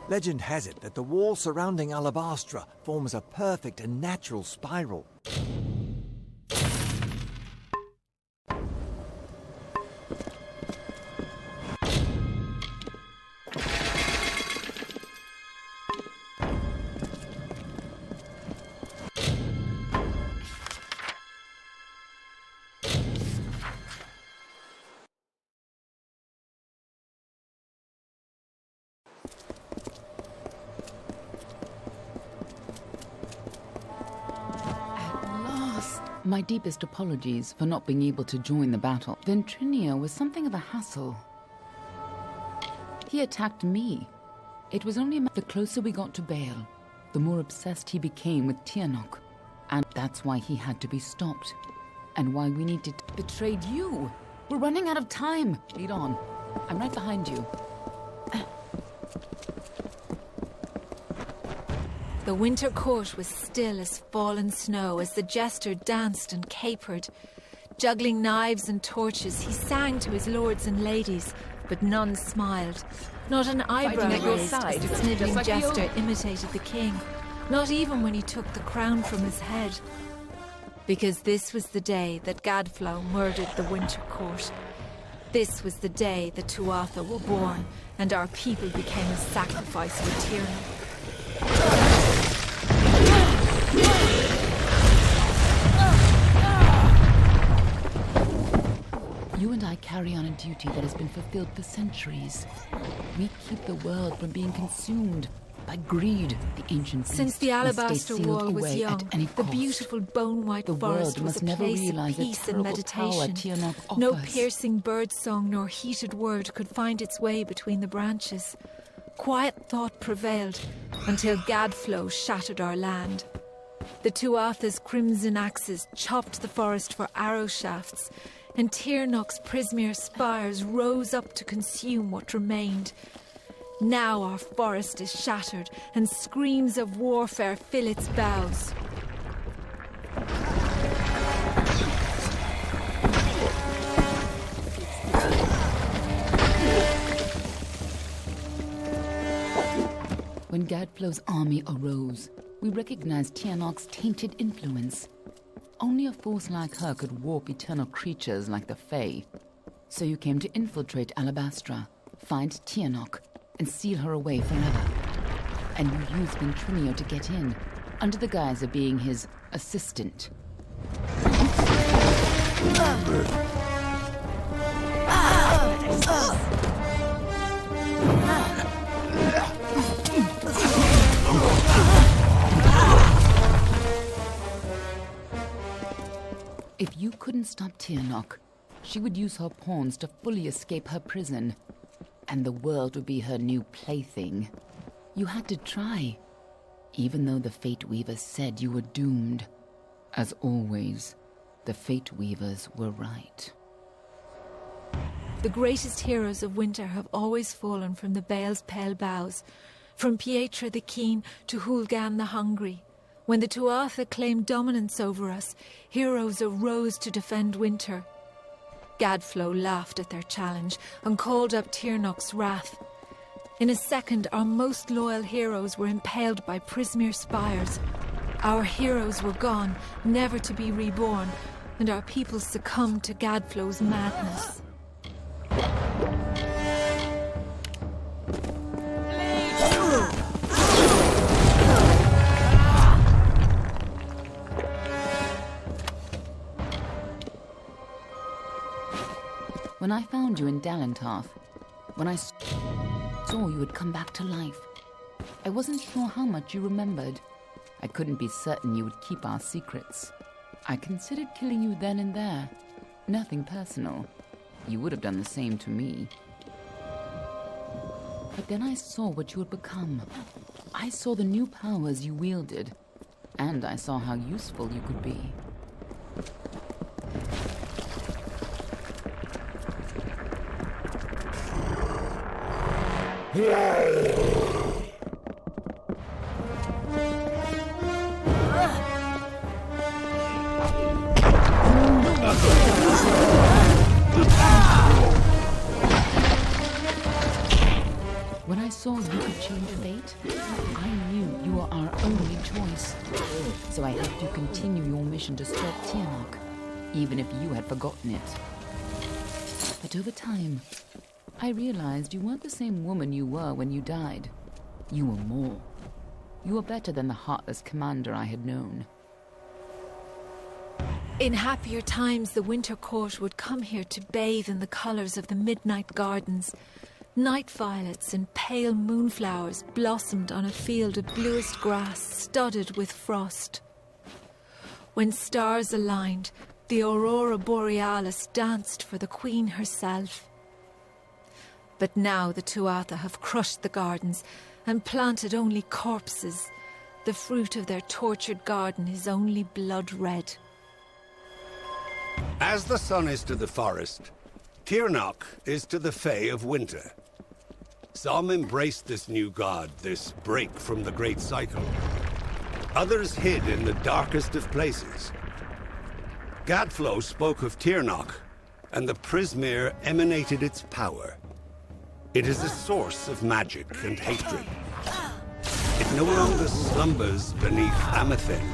Legend has it that the wall surrounding Alabastra forms a perfect and natural spiral. My deepest apologies for not being able to join the battle. Ventrinia was something of a hassle. He attacked me. It was only the closer we got to Baal, the more obsessed he became with Tianok. And that's why he had to be stopped. And why we needed to betrayed you. We're running out of time. Lead on. I'm right behind you. The winter court was still as fallen snow as the jester danced and capered. Juggling knives and torches, he sang to his lords and ladies, but none smiled. Not an eyebrow raised as the snivelling like jester imitated the king, not even when he took the crown from his head. Because this was the day that Gadflow murdered the winter court. This was the day the Tuatha were born, and our people became a sacrifice for Tierney. You and I carry on a duty that has been fulfilled for centuries. We keep the world from being consumed by greed, the ancient beast. Since the Alabaster Wall was young, the cost. Beautiful bone-white forest was a place of peace and meditation. No piercing bird song nor heated word could find its way between the branches. Quiet thought prevailed until Gadflow shattered our land. The Tuatha's crimson axes chopped the forest for arrow shafts, and Tiernok's Prismere spires rose up to consume what remained. Now our forest is shattered, and screams of warfare fill its boughs. When Gadflow's army arose, we recognized Tiernok's tainted influence. Only a force like her could warp eternal creatures like the Fae. So you came to infiltrate Alabastra, find Tiernok, and seal her away forever. And you used Ventrinia to get in, under the guise of being his assistant. If you couldn't stop Tiernok, she would use her pawns to fully escape her prison, and the world would be her new plaything. You had to try, even though the Fate Weavers said you were doomed. As always, the Fate Weavers were right. The greatest heroes of winter have always fallen from the Baal's pale boughs, from Pietra the Keen to Hulgan the Hungry. When the Tuatha claimed dominance over us, heroes arose to defend winter. Gadflow laughed at their challenge and called up Tiernok's wrath. In a second, our most loyal heroes were impaled by Prismere spires. Our heroes were gone, never to be reborn, and our people succumbed to Gadflow's madness. When I found you in Dalentarth, when I saw you had come back to life, I wasn't sure how much you remembered. I couldn't be certain you would keep our secrets. I considered killing you then and there. Nothing personal. You would have done the same to me. But then I saw what you had become. I saw the new powers you wielded, and I saw how useful you could be. When I saw you could change fate, I knew you were our only choice. So I helped you continue your mission to stop Tiamak, even if you had forgotten it. But over time, I realized you weren't the same woman you were when you died. You were more. You were better than the heartless commander I had known. In happier times, the Winter Court would come here to bathe in the colours of the midnight gardens. Night violets and pale moonflowers blossomed on a field of bluest grass studded with frost. When stars aligned, the aurora borealis danced for the queen herself. But now the Tuatha have crushed the gardens and planted only corpses. The fruit of their tortured garden is only blood red. As the sun is to the forest, Tirnoch is to the Fae of winter. Some embraced this new god, this break from the great cycle. Others hid in the darkest of places. Gadflow spoke of Tirnoch, and the Prismere emanated its power. It is a source of magic and hatred. It no longer slumbers beneath Amethyst.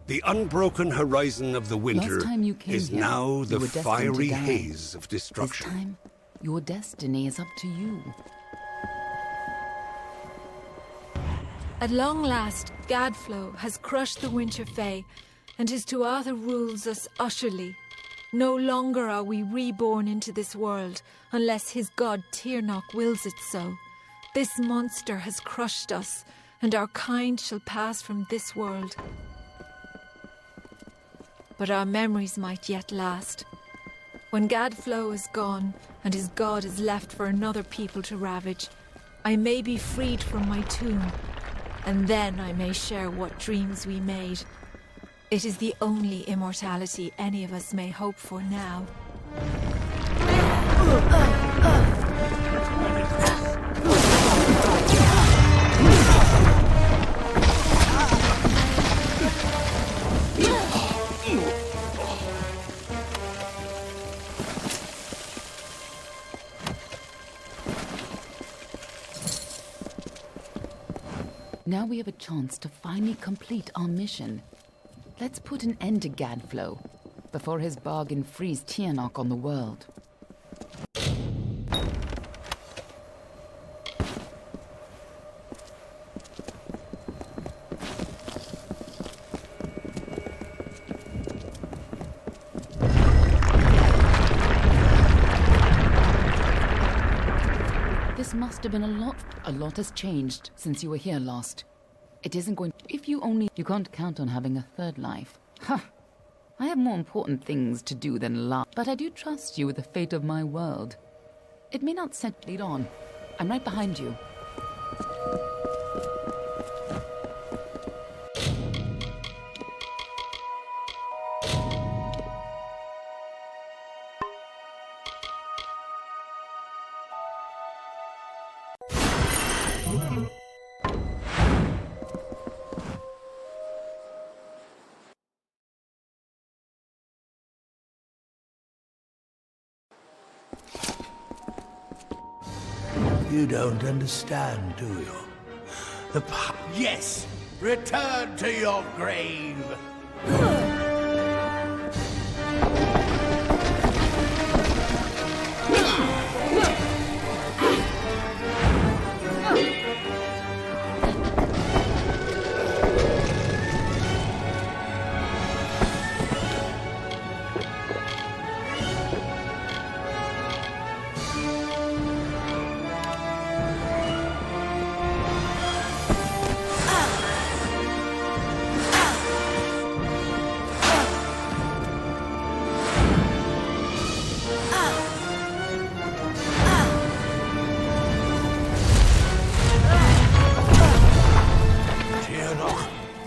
The unbroken horizon of the winter Last time you came is here, now you the were destined to fiery die. haze of This destruction. time, your destiny is up to you. At long last, Gadflow has crushed the Winter Fae, and his Tuatha rules us utterly. No longer are we reborn into this world, unless his god Tirnoch wills it so. This monster has crushed us, and our kind shall pass from this world. But our memories might yet last. When Gadflow is gone, and his god is left for another people to ravage, I may be freed from my tomb, and then I may share what dreams we made. It is the only immortality any of us may hope for now. Now we have a chance to finally complete our mission. Let's put an end to Gadflow before his bargain frees Tirnoch on the world. This must have been a lot. A lot has changed since you were here last. It isn't going. If you only. You can't count on having a third life. Ha! I have more important things to do than laugh. But I do trust you with the fate of my world. It may not set. Lead on. I'm right behind you. You don't understand, do you? Yes! Return to your grave!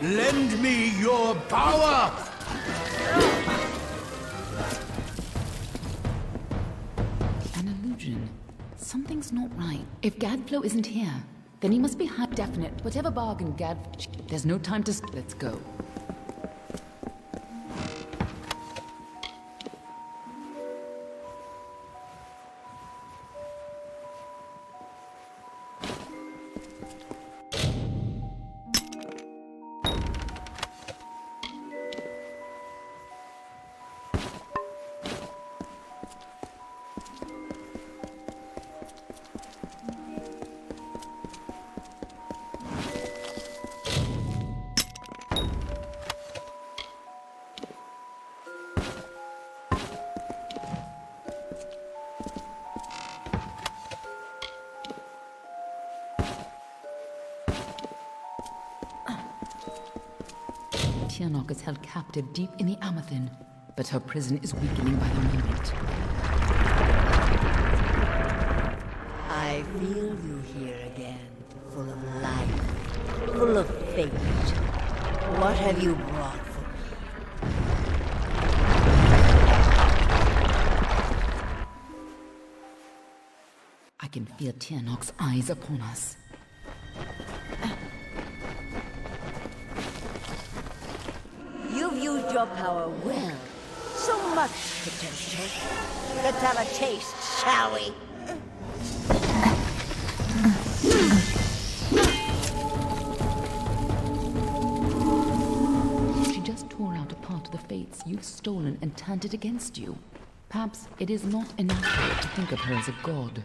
Lend me your power! An illusion. Something's not right. If Gadflow isn't here, then he must be definite. Whatever bargain There's no time to. Let's go. Tiernok is held captive deep in the Amathin, but her prison is weakening by the moment. I feel you here again, full of life, full of fate. What have you brought for me? I can feel Tiernok's eyes upon us. You've used your power well. So much potential. Let's have a taste, shall we? She just tore out a part of the fates you've stolen and turned it against you. Perhaps it is not inaccurate to think of her as a god.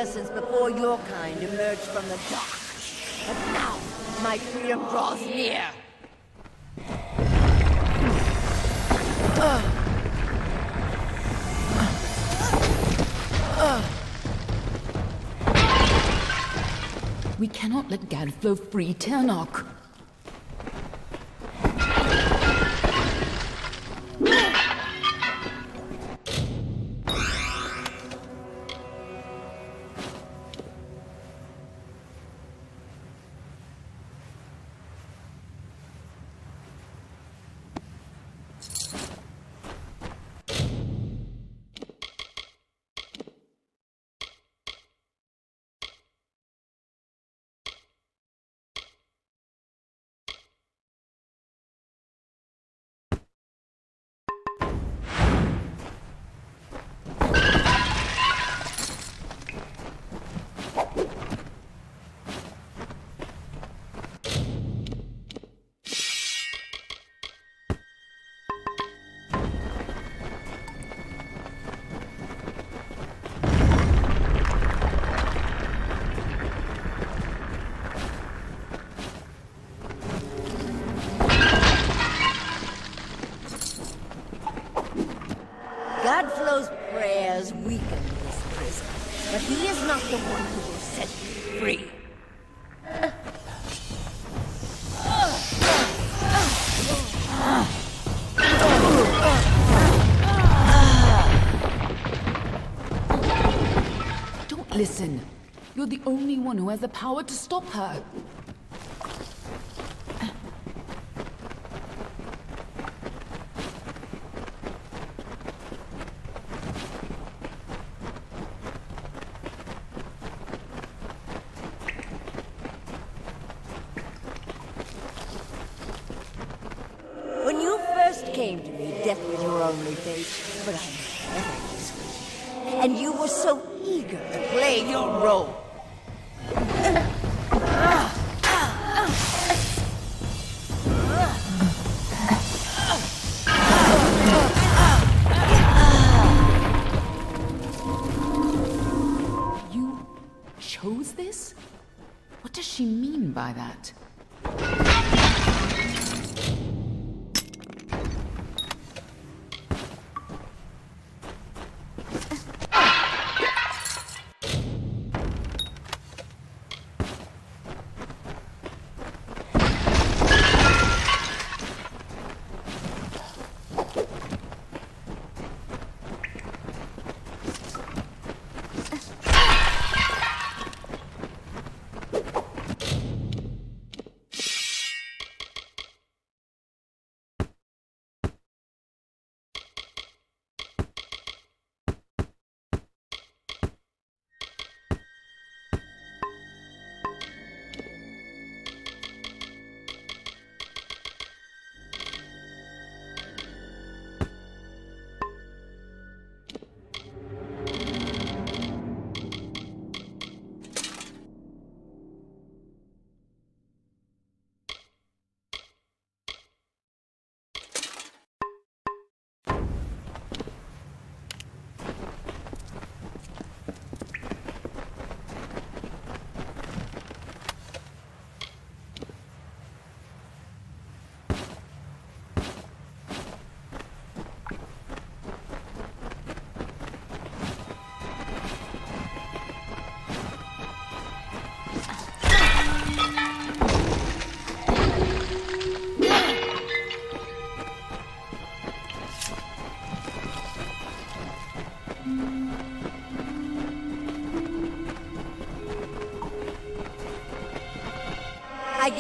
Since before your kind emerged from the dark. But now, my freedom draws near. We cannot let Gadflow free Tiernok. Godflow's prayers weaken this prison, but he is not the one who will set you free. Don't listen. You're the only one who has the power to stop her. When you first came to me, death was your only fate, but I knew better this way. And you were so eager to play your role. You chose this? What does she mean by that?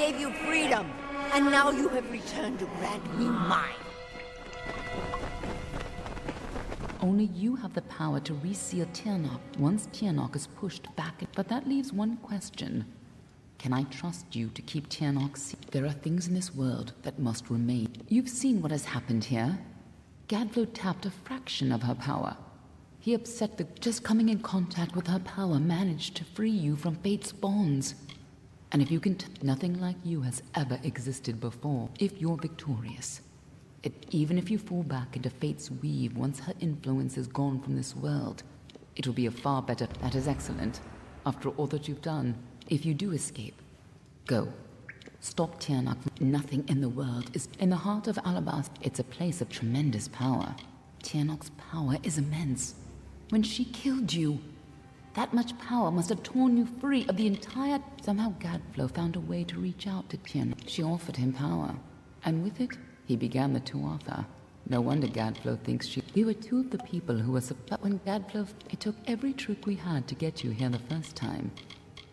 gave you freedom, and now you have returned to grant me mine. Only you have the power to reseal Tirnoch once Tirnoch is pushed back. But that leaves one question. Can I trust you to keep Tirnoch sealed? There are things in this world that must remain. You've seen what has happened here. Gadflo tapped a fraction of her power. He upset the... Just coming in contact with her power managed to free you from fate's bonds. And if you can... Nothing like you has ever existed before. If you're victorious... Even if you fall back into fate's weave once her influence is gone from this world, it will be a far better... That is excellent. After all that you've done, if you do escape, go. Stop Tirnoch. Nothing in the world is... In the heart of Alabasta, it's a place of tremendous power. Tirnoch's power is immense. When she killed you, that much power must have torn you free of the entire... Somehow Gadflo found a way to reach out to Tirnoch. She offered him power, and with it... He began the Tuatha. No wonder Gadflo thinks she... We were two of the people who were... But when Gadflo... It took every trick we had to get you here the first time.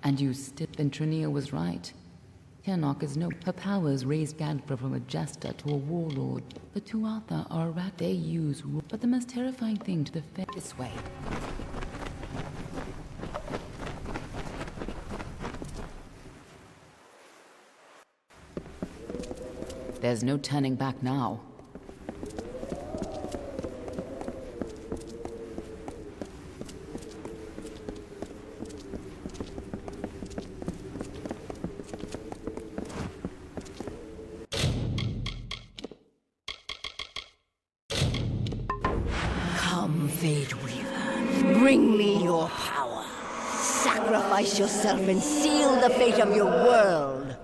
And you still... Then Trinia was right. Tirnoch is no... Her powers raised Gadflo from a jester to a warlord. The Tuatha are a rat they use... But the most terrifying thing to the... This way. There's no turning back now. Come, Fate Weaver. Bring me your power. Sacrifice yourself and seal the fate of your world.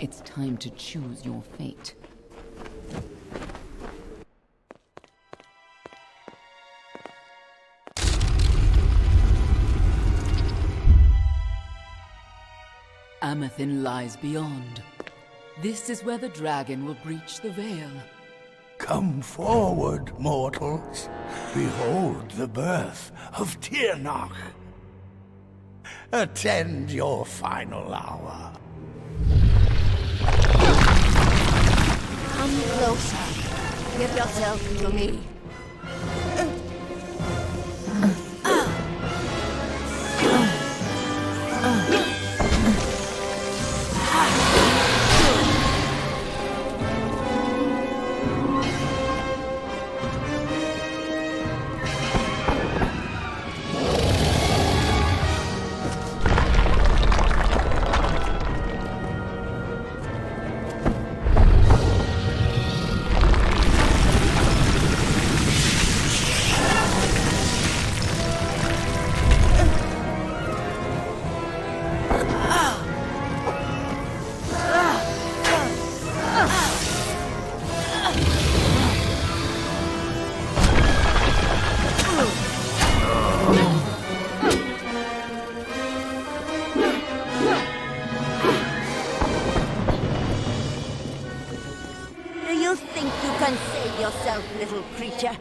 It's time to choose your fate. Amethin lies beyond. This is where the dragon will breach the veil. Come forward, mortals. Behold the birth of Tirnoch. Attend your final hour. Come closer. Give yourself to me. Yourself, little creature.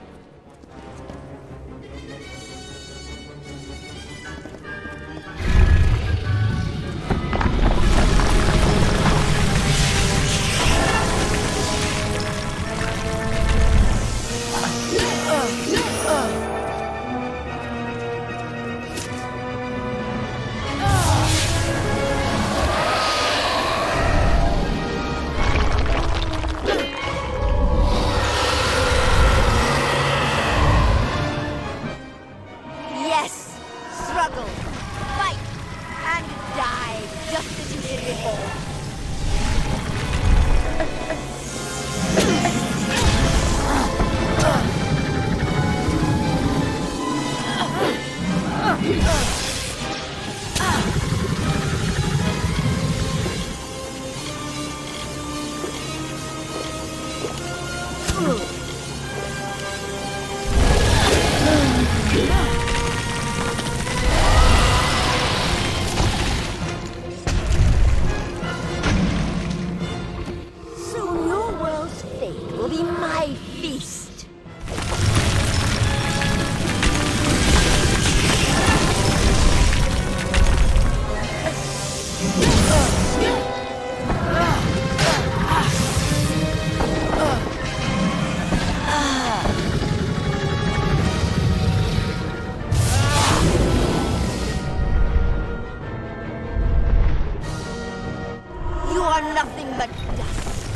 You are nothing but dust.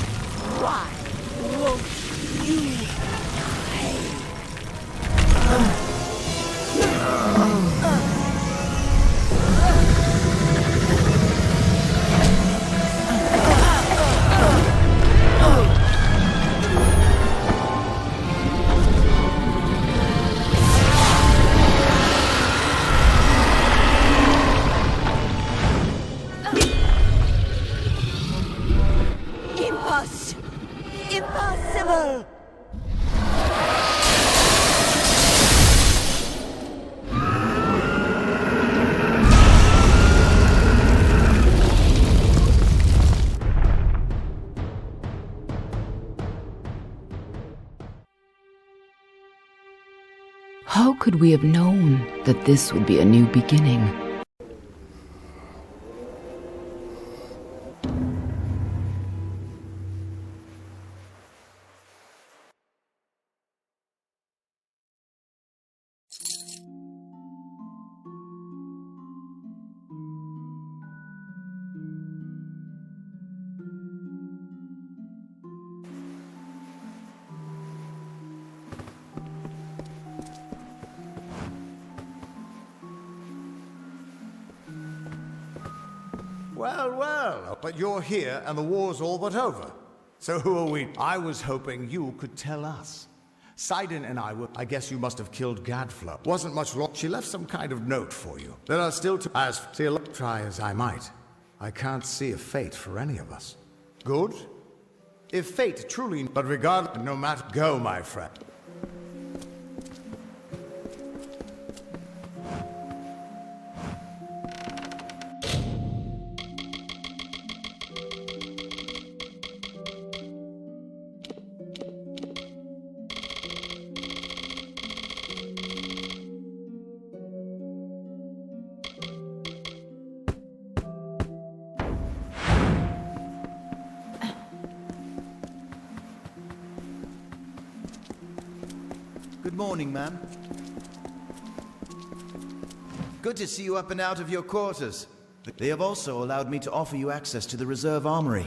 Why won't you die? Impossible! How could we have known that this would be a new beginning? Well, well, but you're here and the war's all but over. So who are we? I was hoping you could tell us. Sidon and I were... I guess you must have killed Gadflow. Wasn't much long. She left some kind of note for you. There are still two... Try as I might, I can't see a fate for any of us. Good? If fate truly... But regardless, no matter... Go, my friend. Good morning, ma'am. Good to see you up and out of your quarters. They have also allowed me to offer you access to the reserve armory.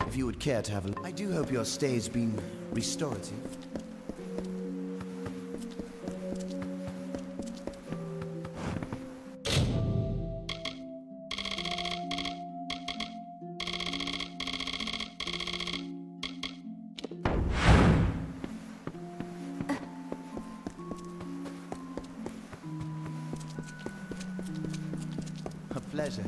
If you would care to have a... I do hope your stay has been restorative. A pleasure.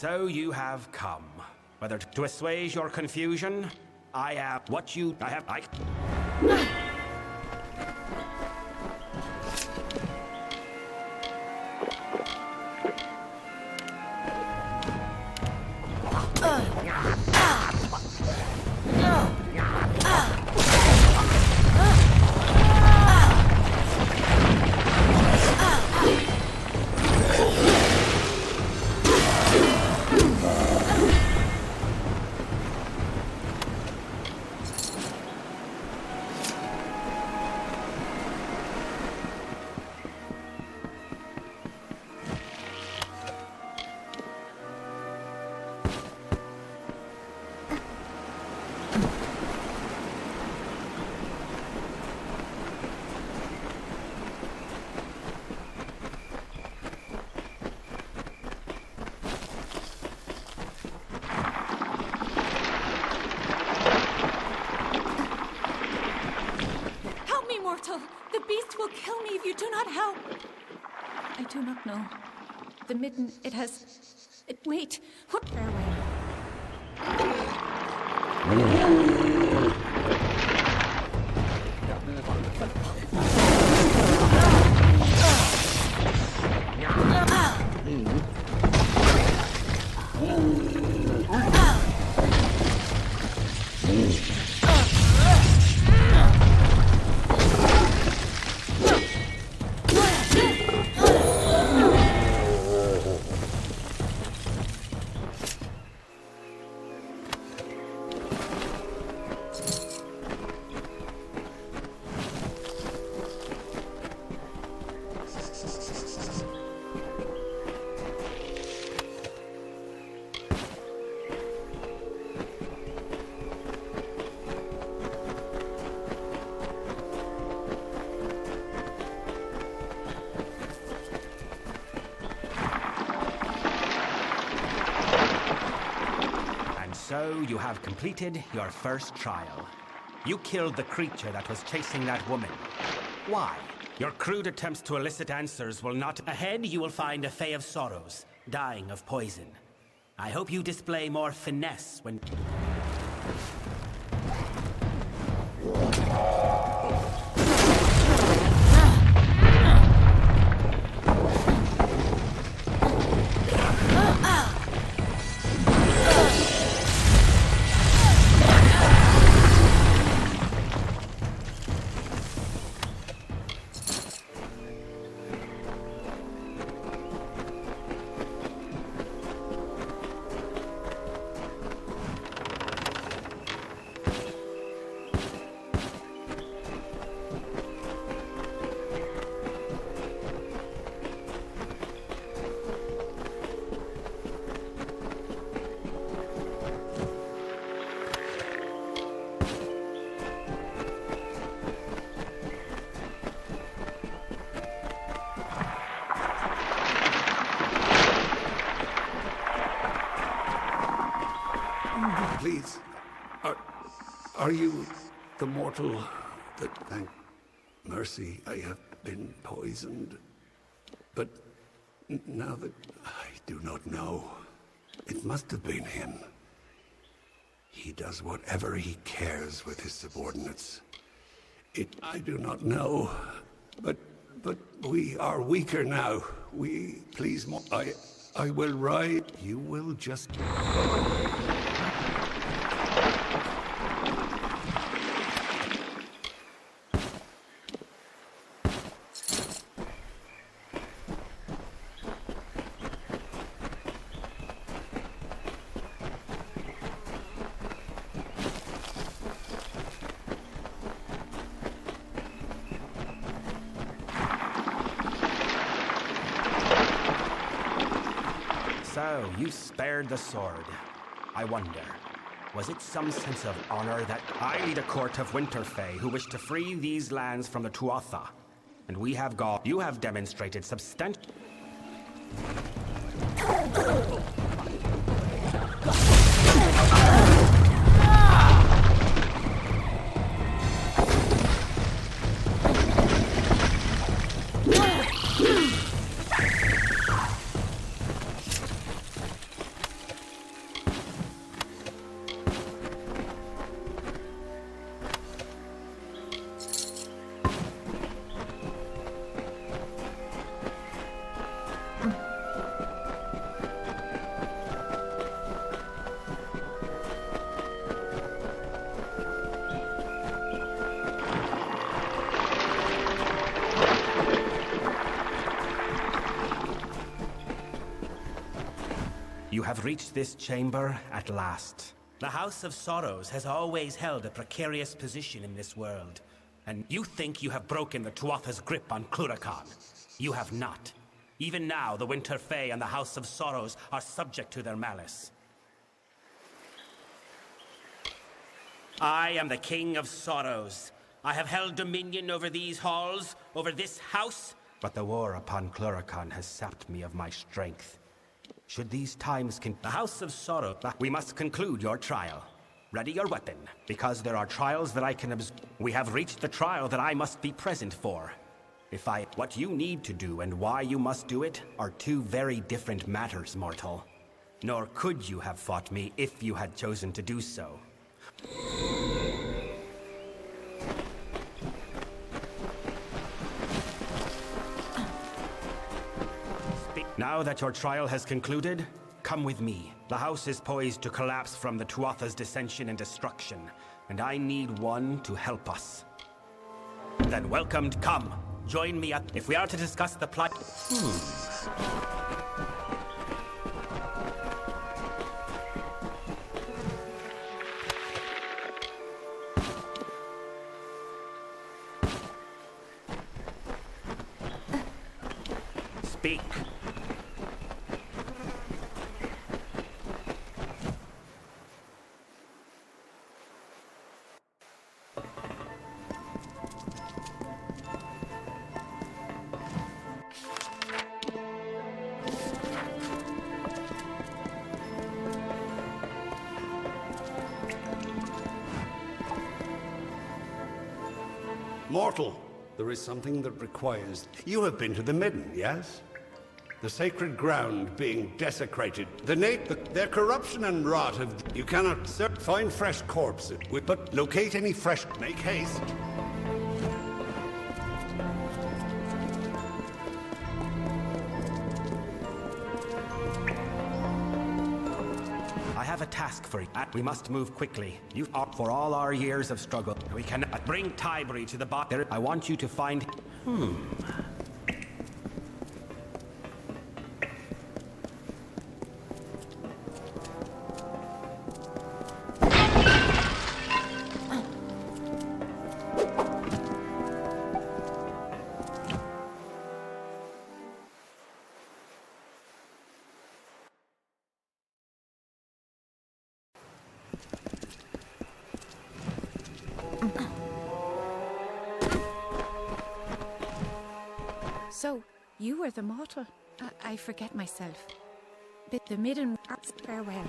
so you have come. Whether to assuage your confusion, I have what you... I... The beast will kill me if you do not help. I do not know. The midden, it has... Wait, what... Fareway. So you have completed your first trial. You killed the creature that was chasing that woman. Why? Your crude attempts to elicit answers will not... Ahead, you will find a Fae of Sorrows, dying of poison. I hope you display more finesse when... Please, are you the mortal that, thank mercy, I have been poisoned? But now that I do not know, it must have been him. He does whatever he cares with his subordinates. I do not know, but we are weaker now. Please, I will ride. You will just... So, you spared the sword. I wonder, was it some sense of honor that I lead a court of winter fae who wish to free these lands from the Tuatha? And we have you have demonstrated substantial... have reached this chamber at last. The House of Sorrows has always held a precarious position in this world. And you think you have broken the Tuatha's grip on Cluracan. You have not. Even now, the Winter Fae and the House of Sorrows are subject to their malice. I am the King of Sorrows. I have held dominion over these halls, over this house, but the war upon Cluracan has sapped me of my strength. Should these times the House of Sorrow, we must conclude your trial. Ready your weapon, because there are trials that I can We have reached the trial that I must be present for. What you need to do and why you must do it are two very different matters, mortal. Nor could you have fought me if you had chosen to do so. Now that your trial has concluded, come with me. The house is poised to collapse from the Tuatha's dissension and destruction, and I need one to help us. Then welcomed, come. Join me if we are to discuss the plot. Speak. Mortal, there is something that requires... You have been to the Midden, yes? The sacred ground being desecrated. Their corruption and rot have... You cannot find fresh corpses, but locate any fresh... Make haste. I have a task for you. We must move quickly. For all our years of struggle, we cannot bring Tybri to the bottom. I want you to find... So, you were the mortal. I forget myself. Bid the midden farewell.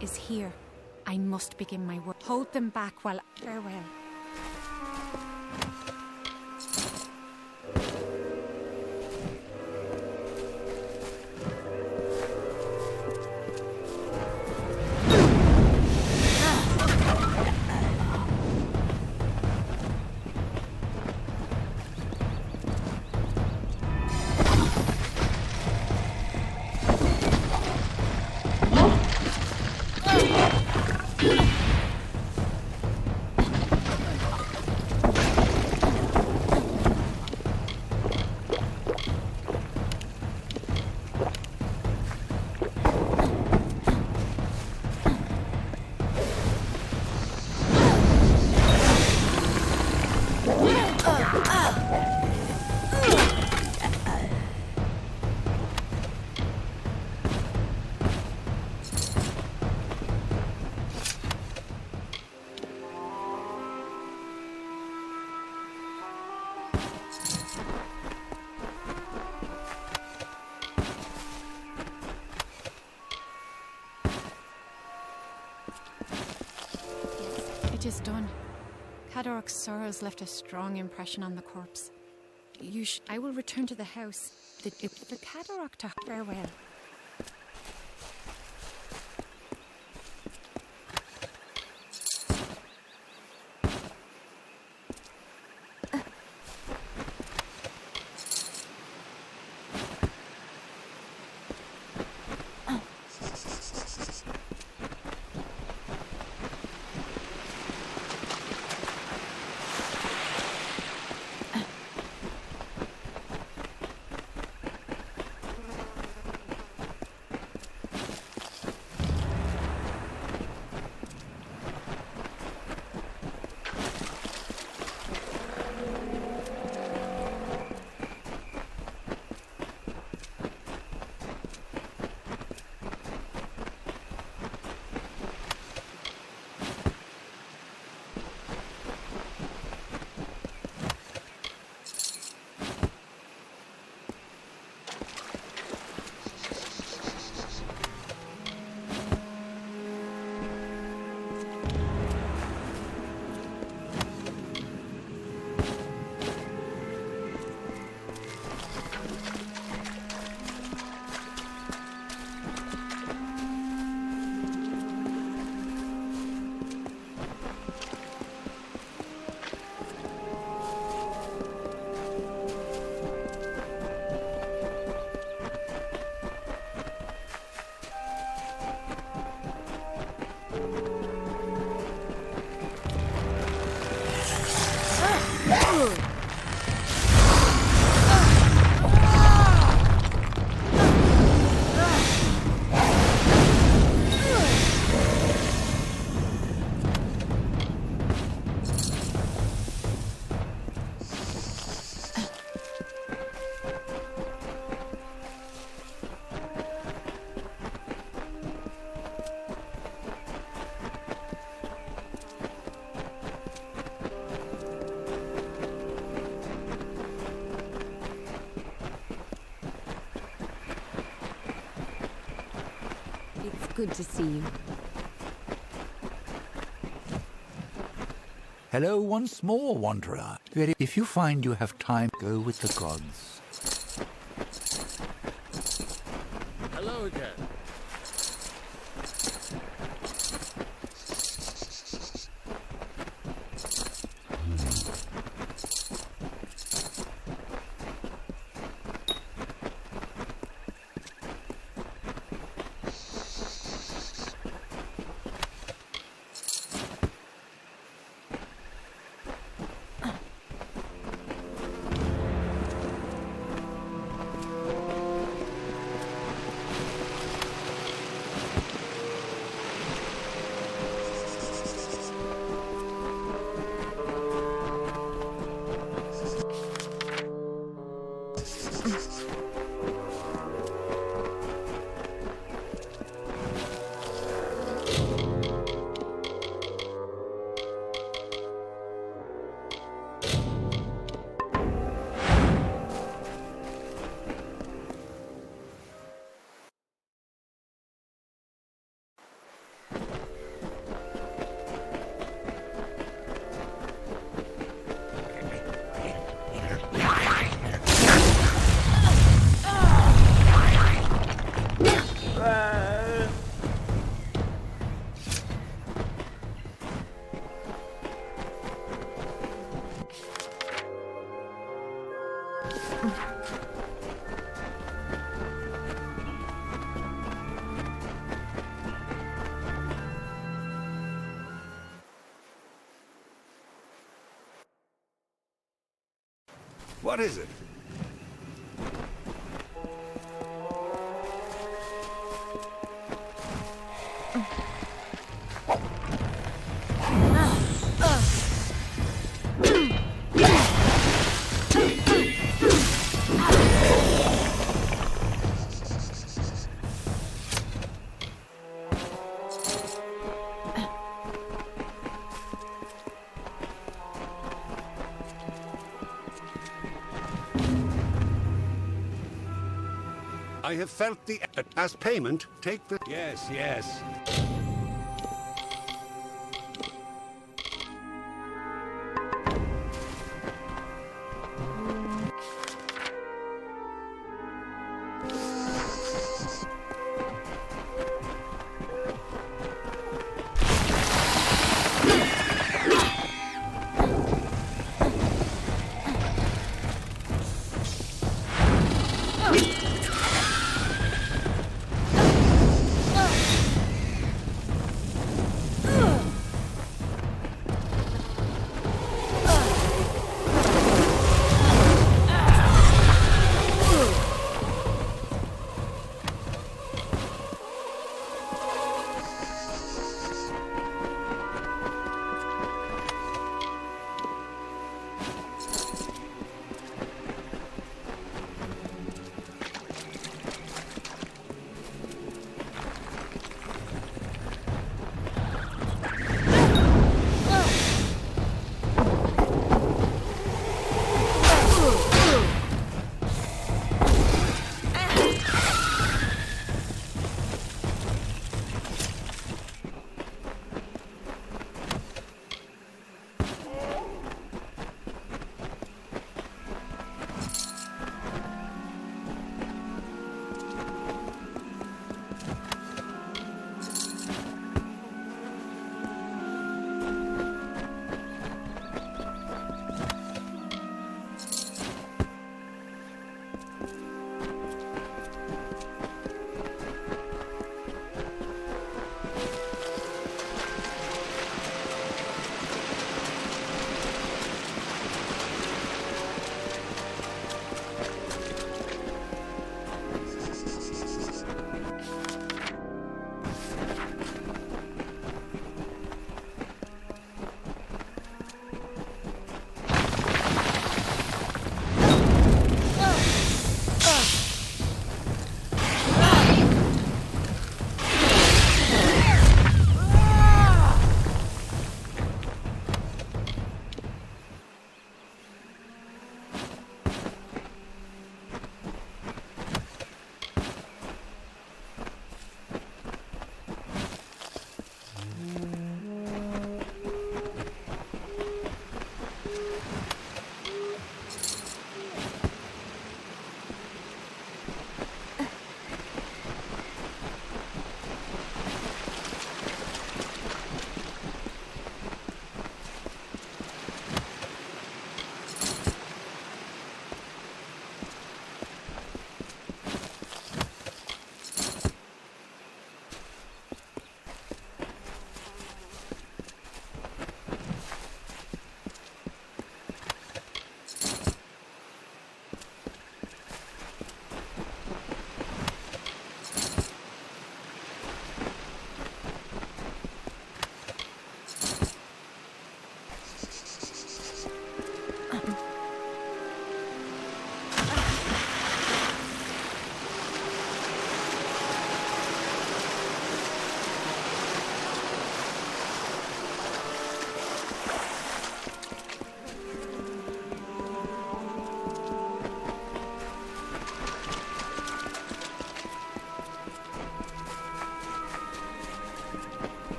Is here. I must begin my work. Hold them back while... Farewell. is done. Cadoric's sorrows left a strong impression on the corpse. I will return to the house. The Cadoric to farewell. Good to see you. Hello once more, Wanderer. If you find you have time, go with the gods. Hello again. What is it? I have felt the... As payment, take the... Yes, yes.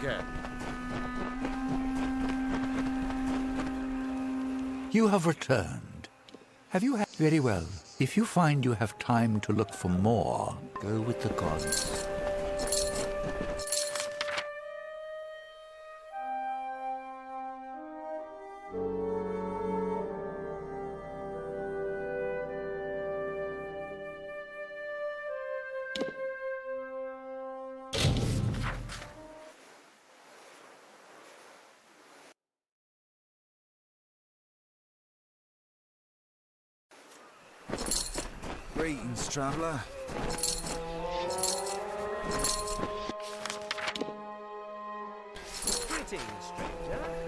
again. You have returned. Have you had... Very well. If you find you have time to look for more, go with the gods. Greetings, traveller. Greetings, stranger.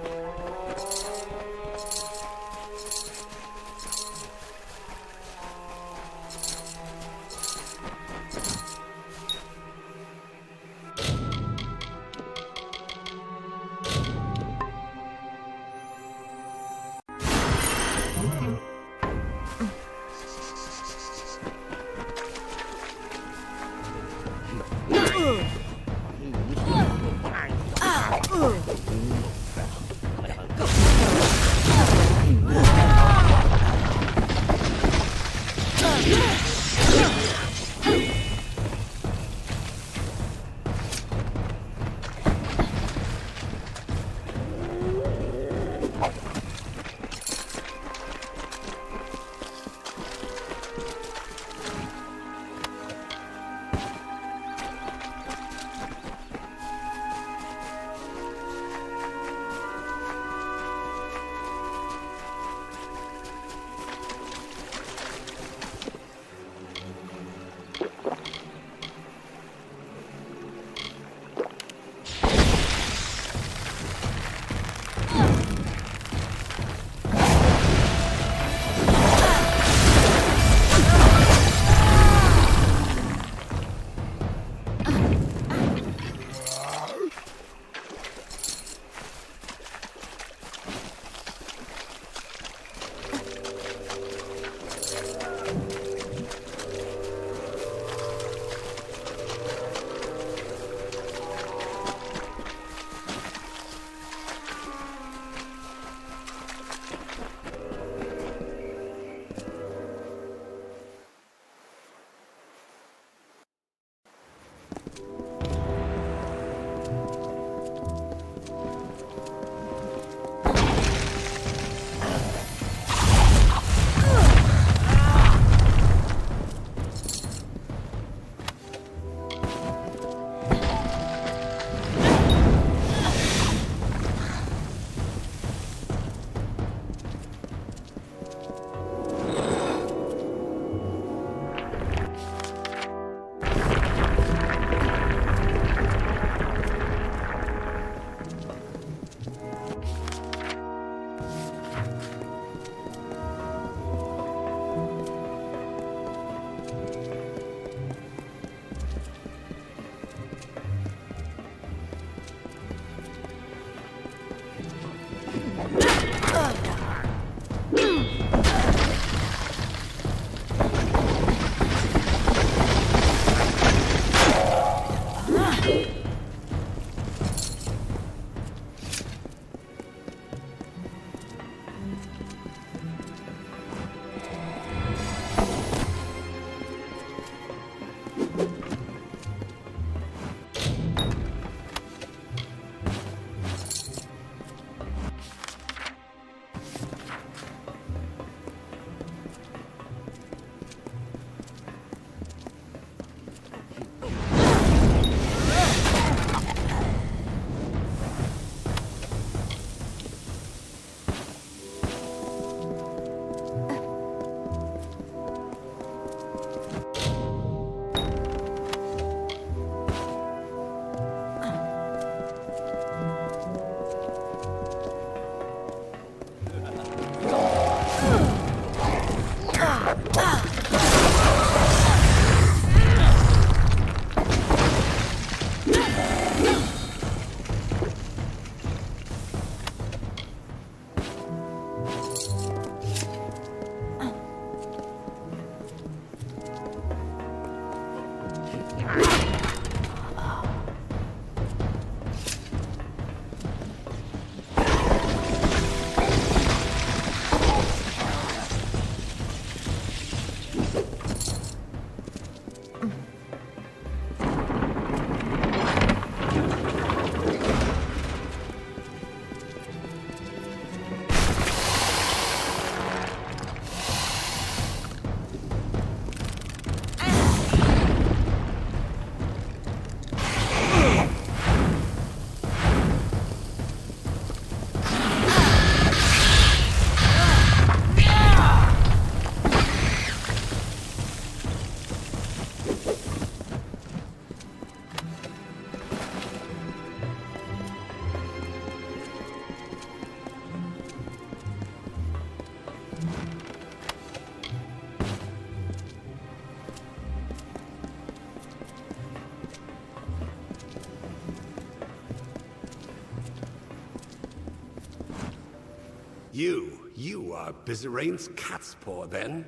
You are Bizerane's cat's paw, then?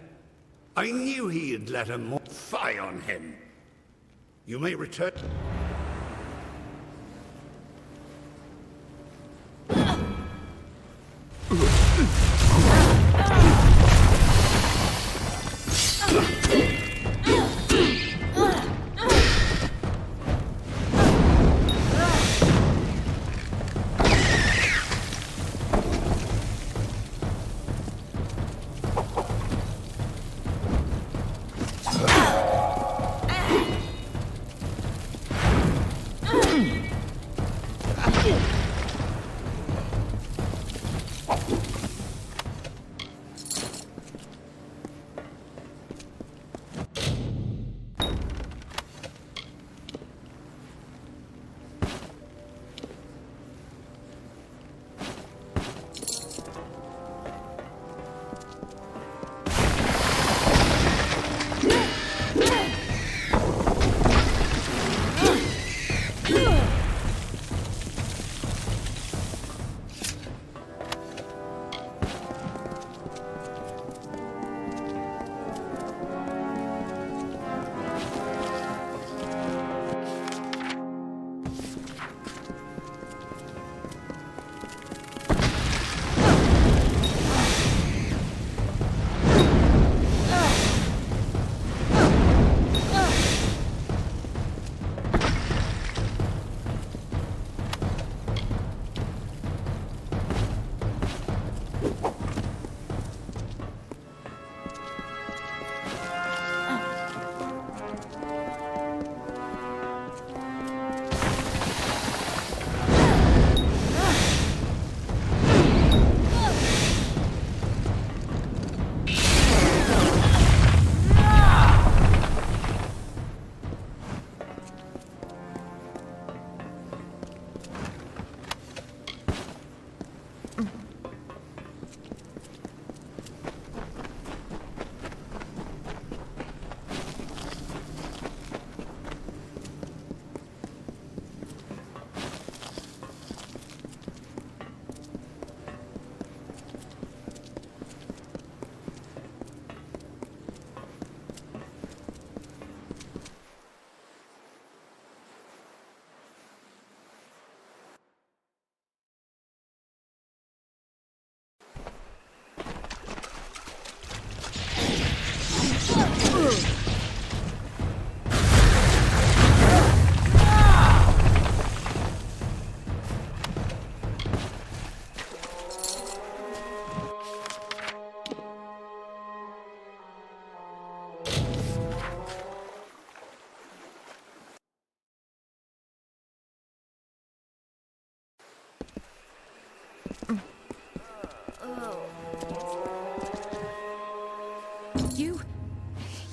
I knew he had let a more fie on him. You may return...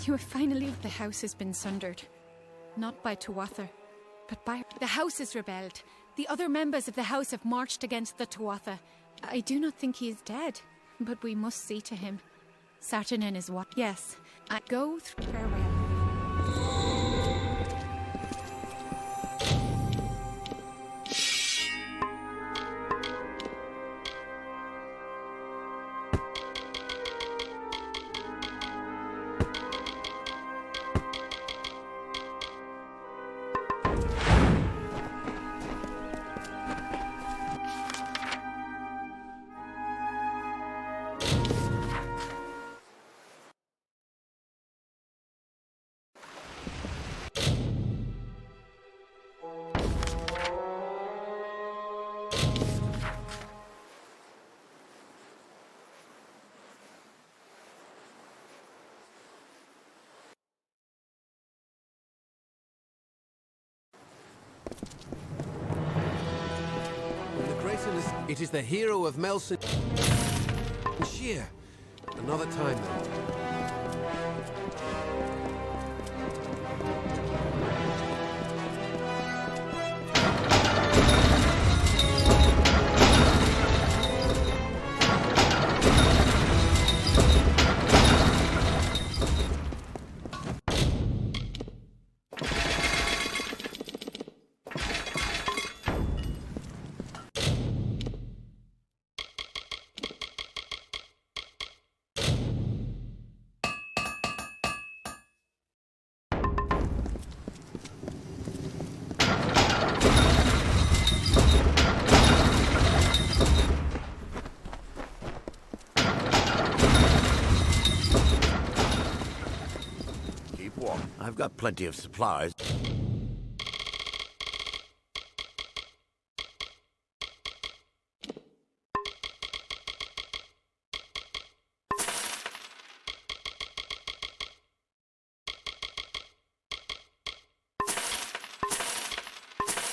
You are finally... The house has been sundered. Not by Tuatha, but by... The house has rebelled. The other members of the house have marched against the Tuatha. I do not think he is dead, but we must see to him. Sartanen is what? Yes. I go through... Farewell. It is the hero of Melson. Sheer. Another time, then. I've got plenty of supplies.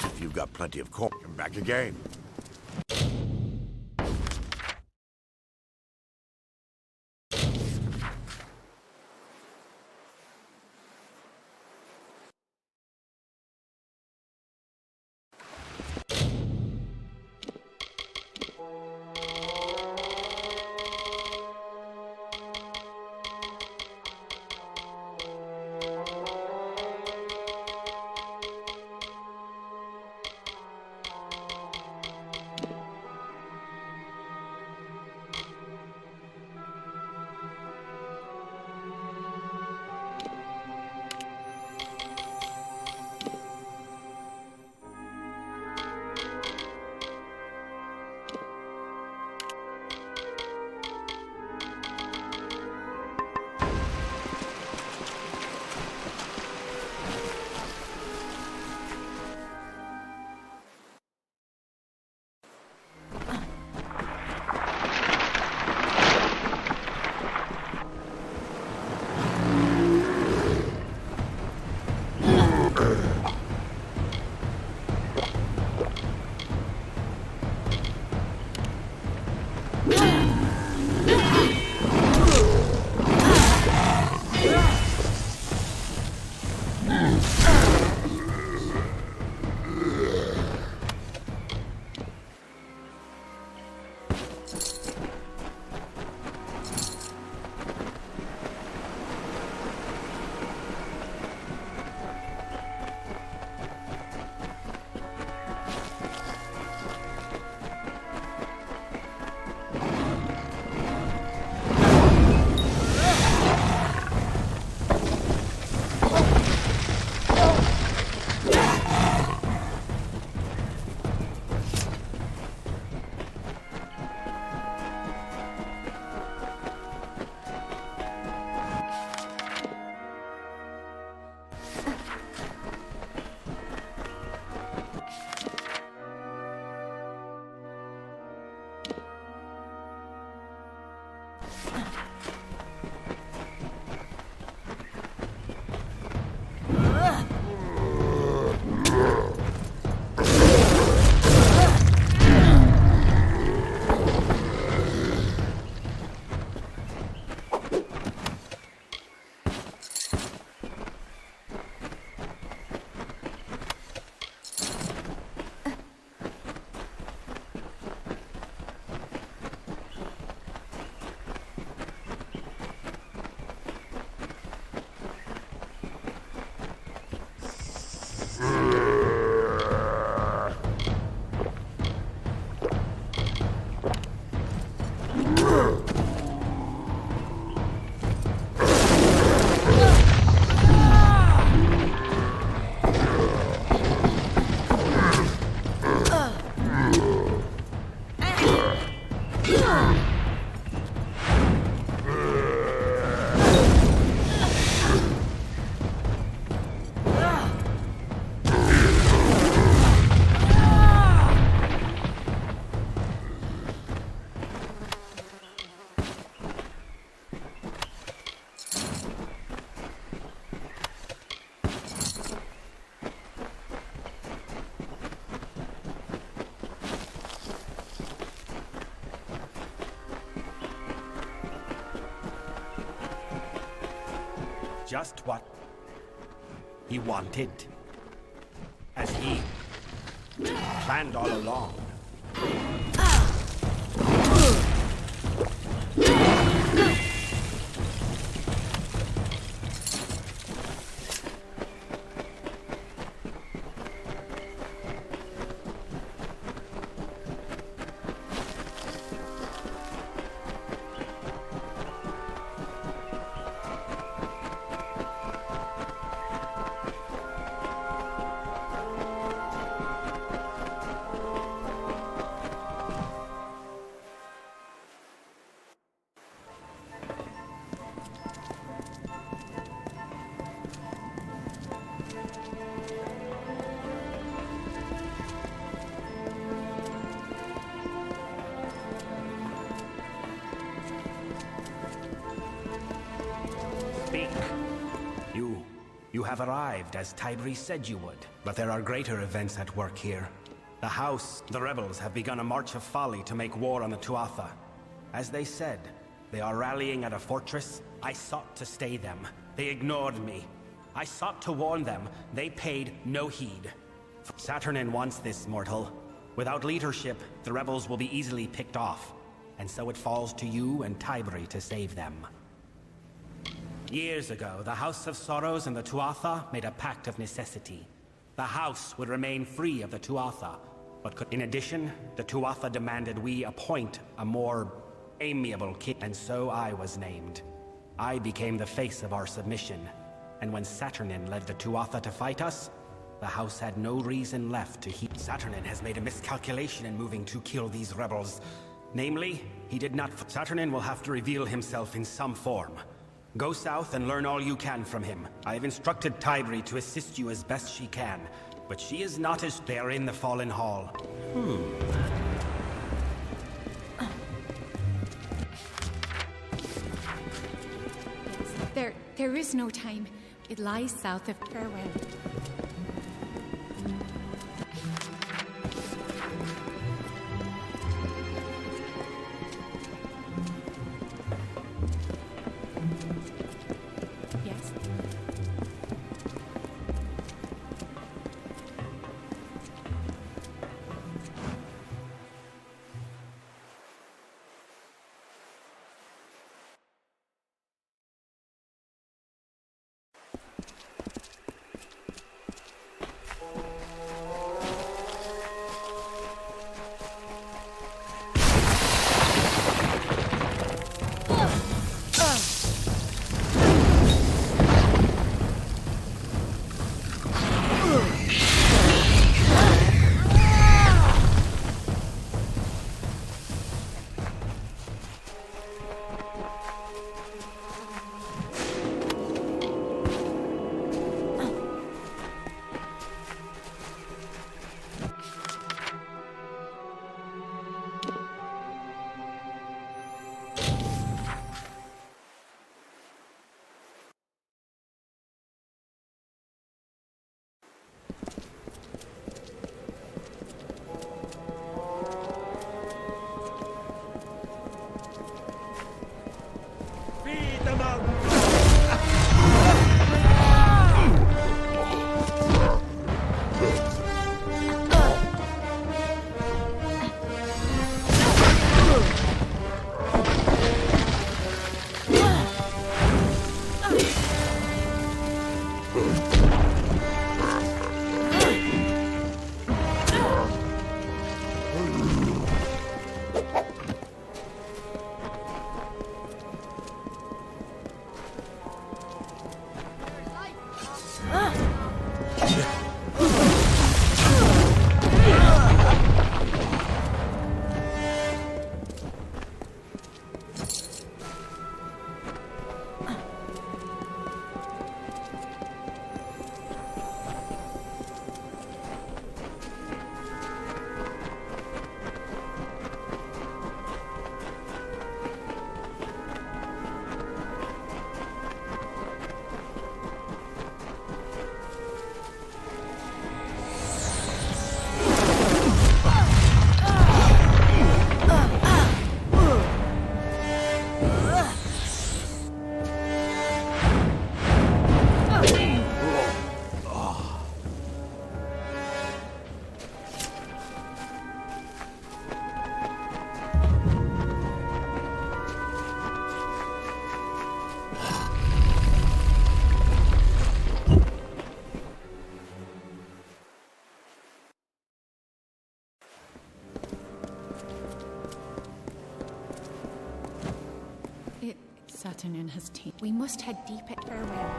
If you've got plenty of corn, come back again. Just what he wanted. As he planned all along. You have arrived as Tybri said you would, but there are greater events at work here. The House, the rebels, have begun a march of folly to make war on the Tuatha. As they said, they are rallying at a fortress. I sought to stay them. They ignored me. I sought to warn them. They paid no heed. Saturnin wants this, mortal. Without leadership, the rebels will be easily picked off. And so it falls to you and Tybri to save them. Years ago, the House of Sorrows and the Tuatha made a pact of necessity. The House would remain free of the Tuatha, but could... In addition, the Tuatha demanded we appoint a more amiable king, and so I was named. I became the face of our submission, and when Saturnin led the Tuatha to fight us, the House had no reason left to heed. Saturnin has made a miscalculation in moving to kill these rebels. Namely, he did not... Saturnin will have to reveal himself in some form. Go south and learn all you can from him. I have instructed Tybri to assist you as best she can, but she is not as... They are in the Fallen Hall. There is no time. It lies south of Farewell. Yes. Saturnin has taken. We must head deep at Farewell.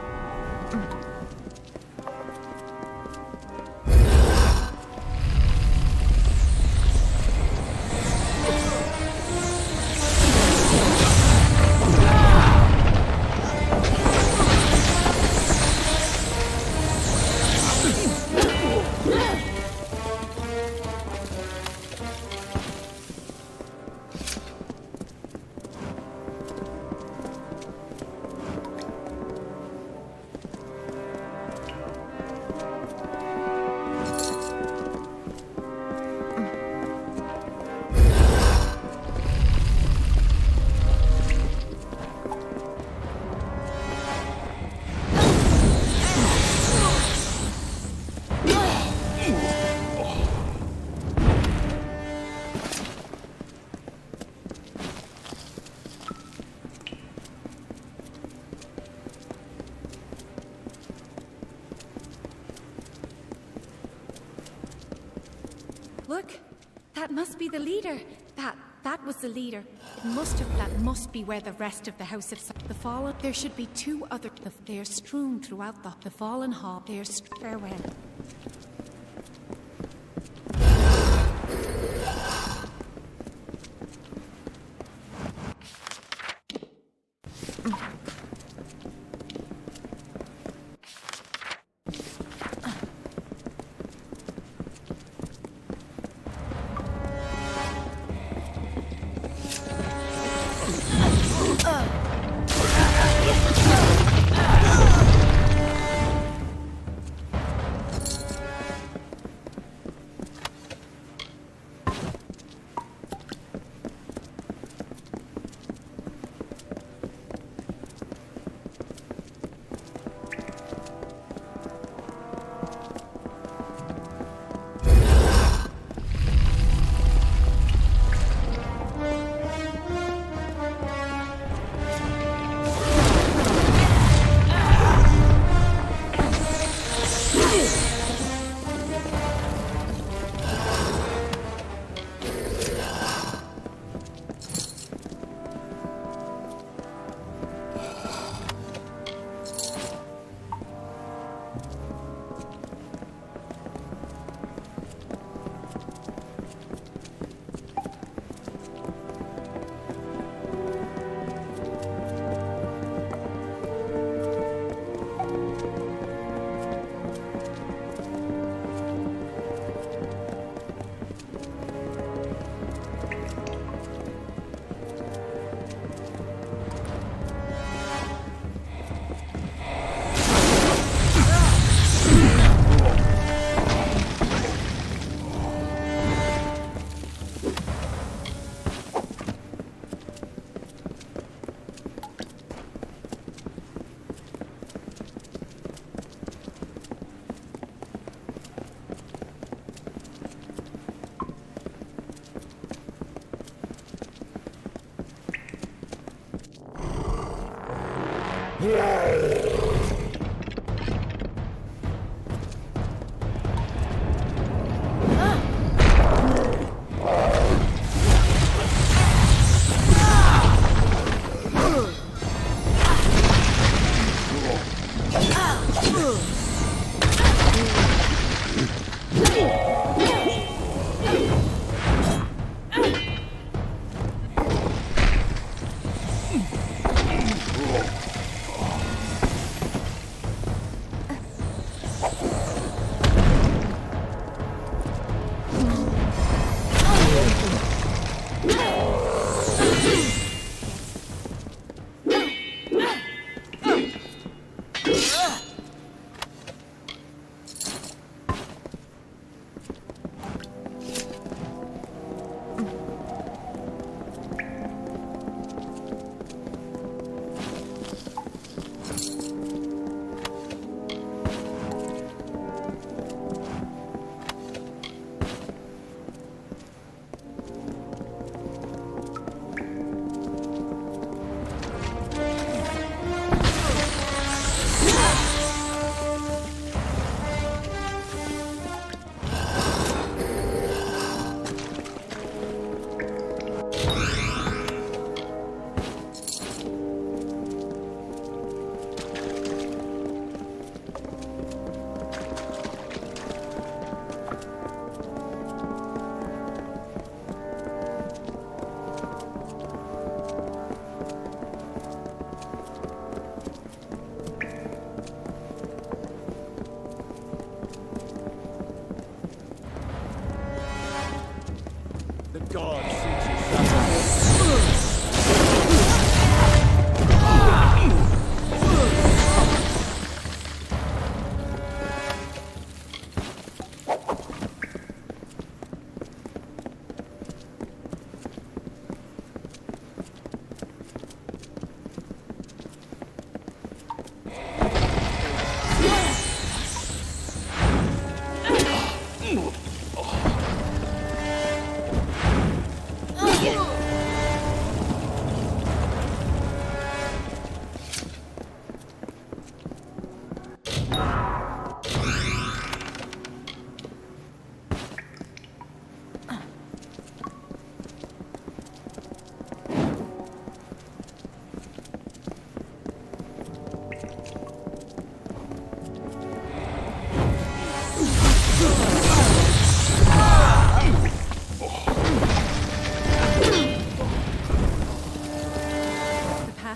must be the leader. That was the leader. That must be where the rest of the House of the Fallen. There should be 2 other. They are strewn throughout the Fallen Hall. They are farewell.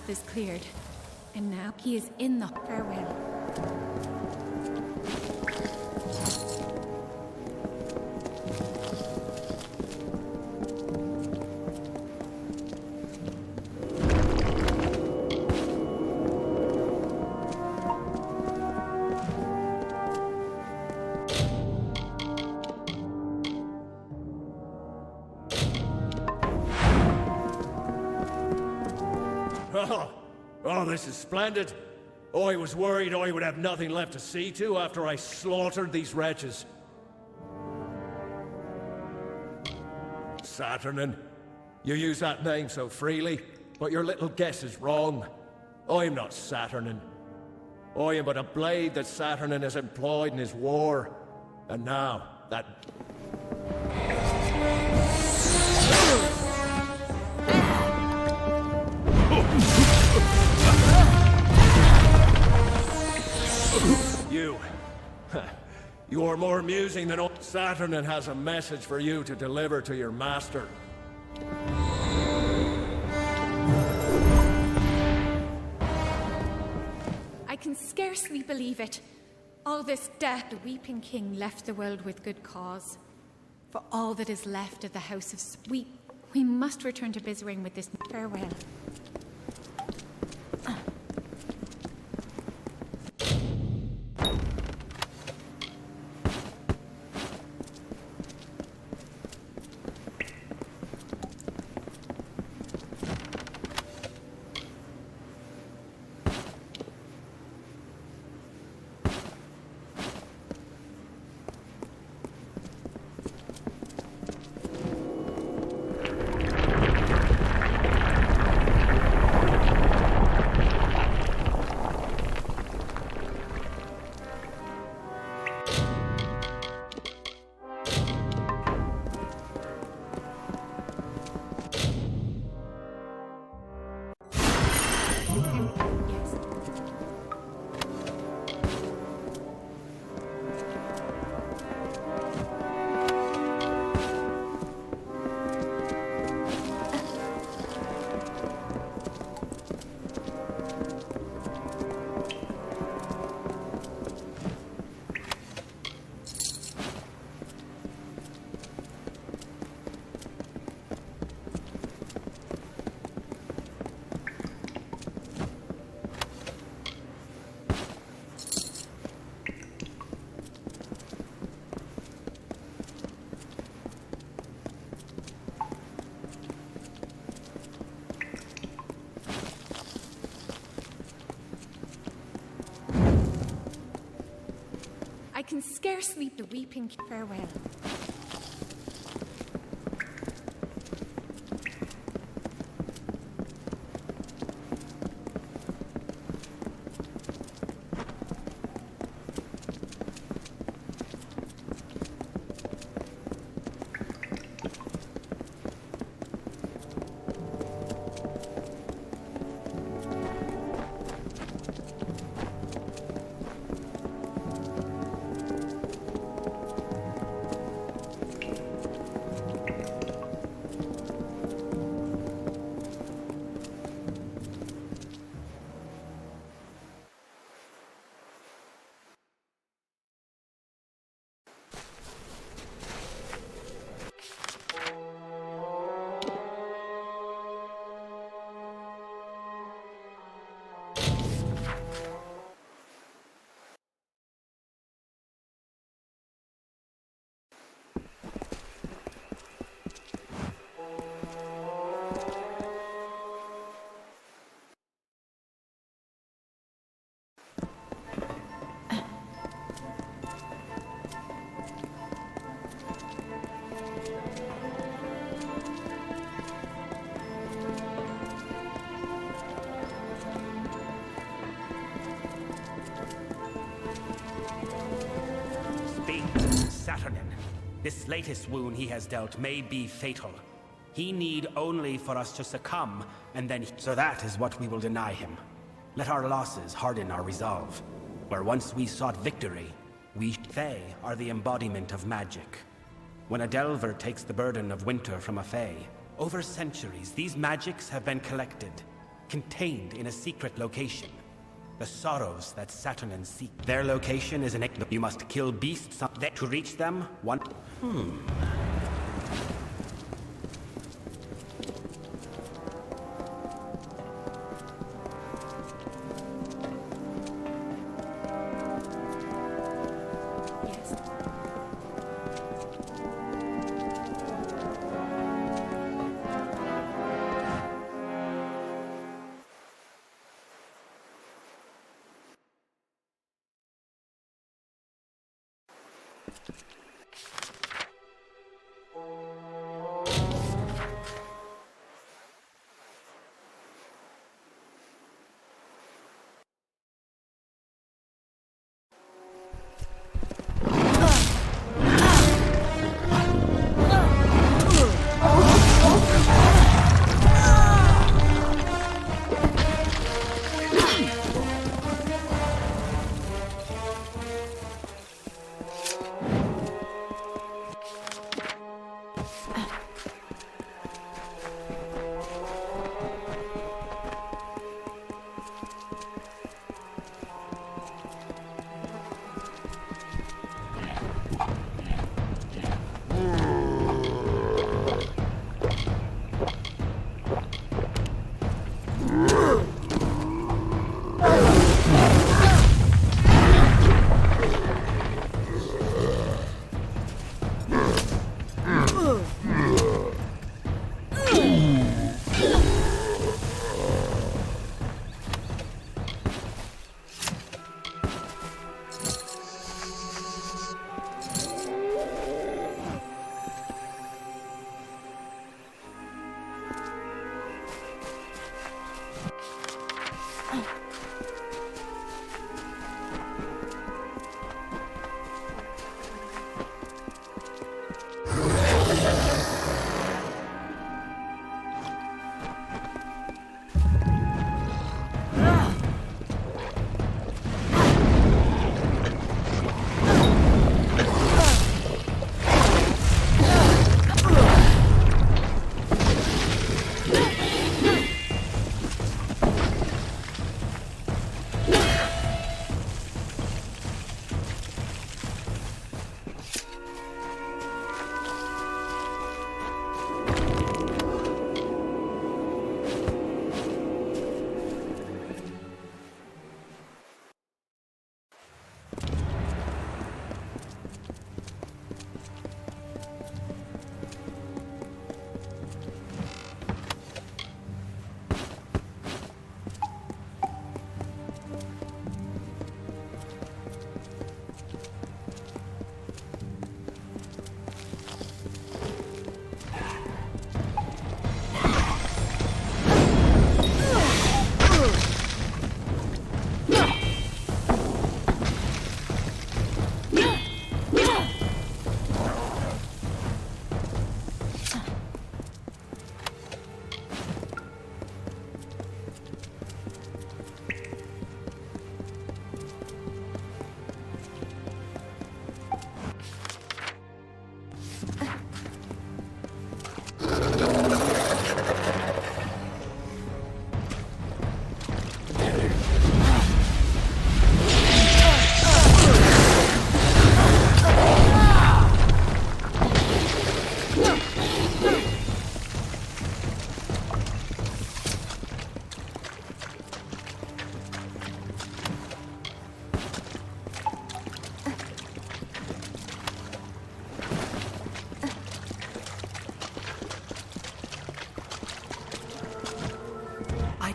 path is cleared. And now he is in the farewell. Oh, this is splendid. I was worried I would have nothing left to see to after I slaughtered these wretches. Saturnin. You use that name so freely, but your little guess is wrong. I am not Saturnin. I am but a blade that Saturnin has employed in his war. And now, that... You are more amusing than old Saturnin has a message for you to deliver to your master. I can scarcely believe it. All this death, the Weeping King left the world with good cause. For all that is left of the House of... We must return to Bizring with this farewell. I can scarcely the Weeping farewell. Saturnin. This latest wound he has dealt may be fatal. He need only for us to succumb, and then... So that is what we will deny him. Let our losses harden our resolve. Where once we sought victory, they are the embodiment of magic. When a delver takes the burden of winter from a fae, over centuries these magics have been collected. contained in a secret location. The sorrows that Saturnin seek. Their location is an You must kill beasts to reach them.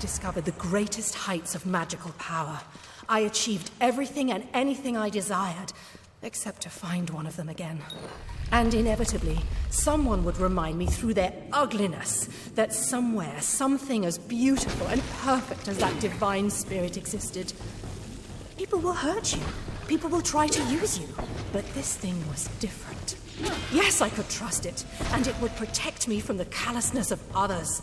discovered the greatest heights of magical power. I achieved everything and anything I desired, except to find one of them again. And inevitably, someone would remind me through their ugliness that somewhere, something as beautiful and perfect as that divine spirit existed. People will hurt you. People will try to use you. But this thing was different. Yes, I could trust it, and it would protect me from the callousness of others.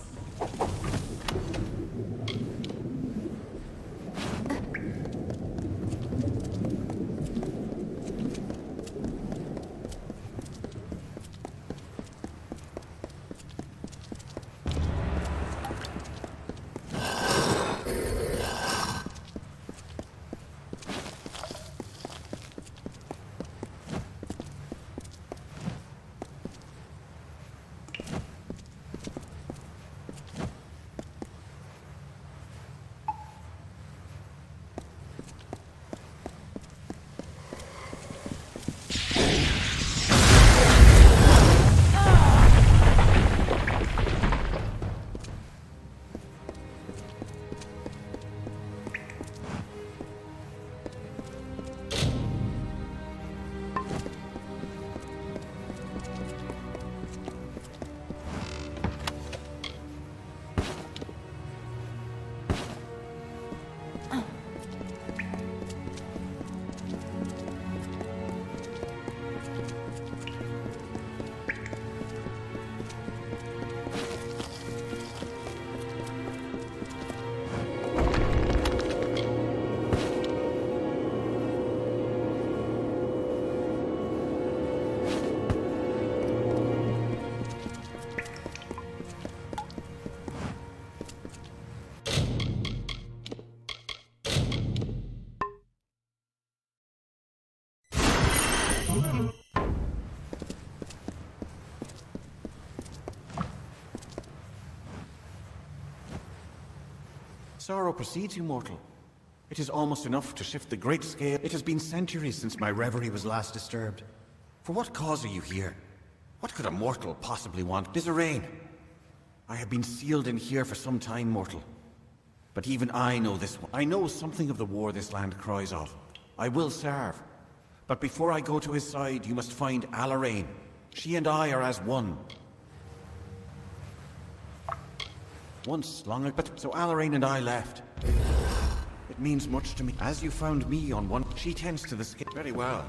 Sorrow precedes you, mortal. It is almost enough to shift the great scale. It has been centuries since my reverie was last disturbed. For what cause are you here? What could a mortal possibly want? Disarray. I have been sealed in here for some time, mortal. But even I know this one. I know something of the war this land cries of. I will serve. But before I go to his side, you must find Alarain. She and I are as one. Once, but so Alarain and I left. It means much to me. As you found me on one, she tends to the skin. Very well.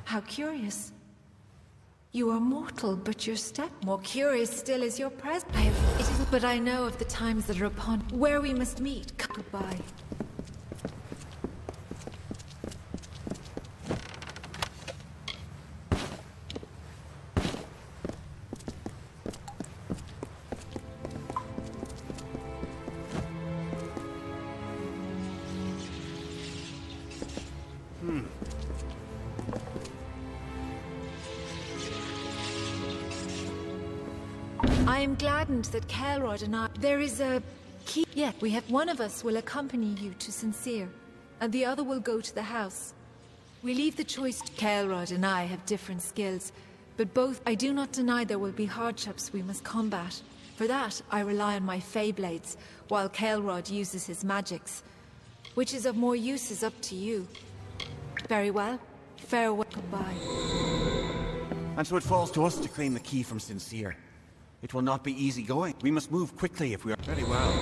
How curious. You are mortal, but your step. More curious still is your presence. It isn't, but I know of the times that are upon where we must meet. Goodbye. I am gladdened that Kelrod and I... There is a key... Yeah, we have... One of us will accompany you to Sincere, and the other will go to the house. We leave the choice to... Kelrod and I have different skills, but both... I do not deny there will be hardships we must combat. For that, I rely on my Fey Blades, while Kelrod uses his magics. Which is of more use is up to you. Very well. Farewell. Goodbye. And so it falls to us to claim the key from Sincere. It will not be easy going. We must move quickly if we are... Very well.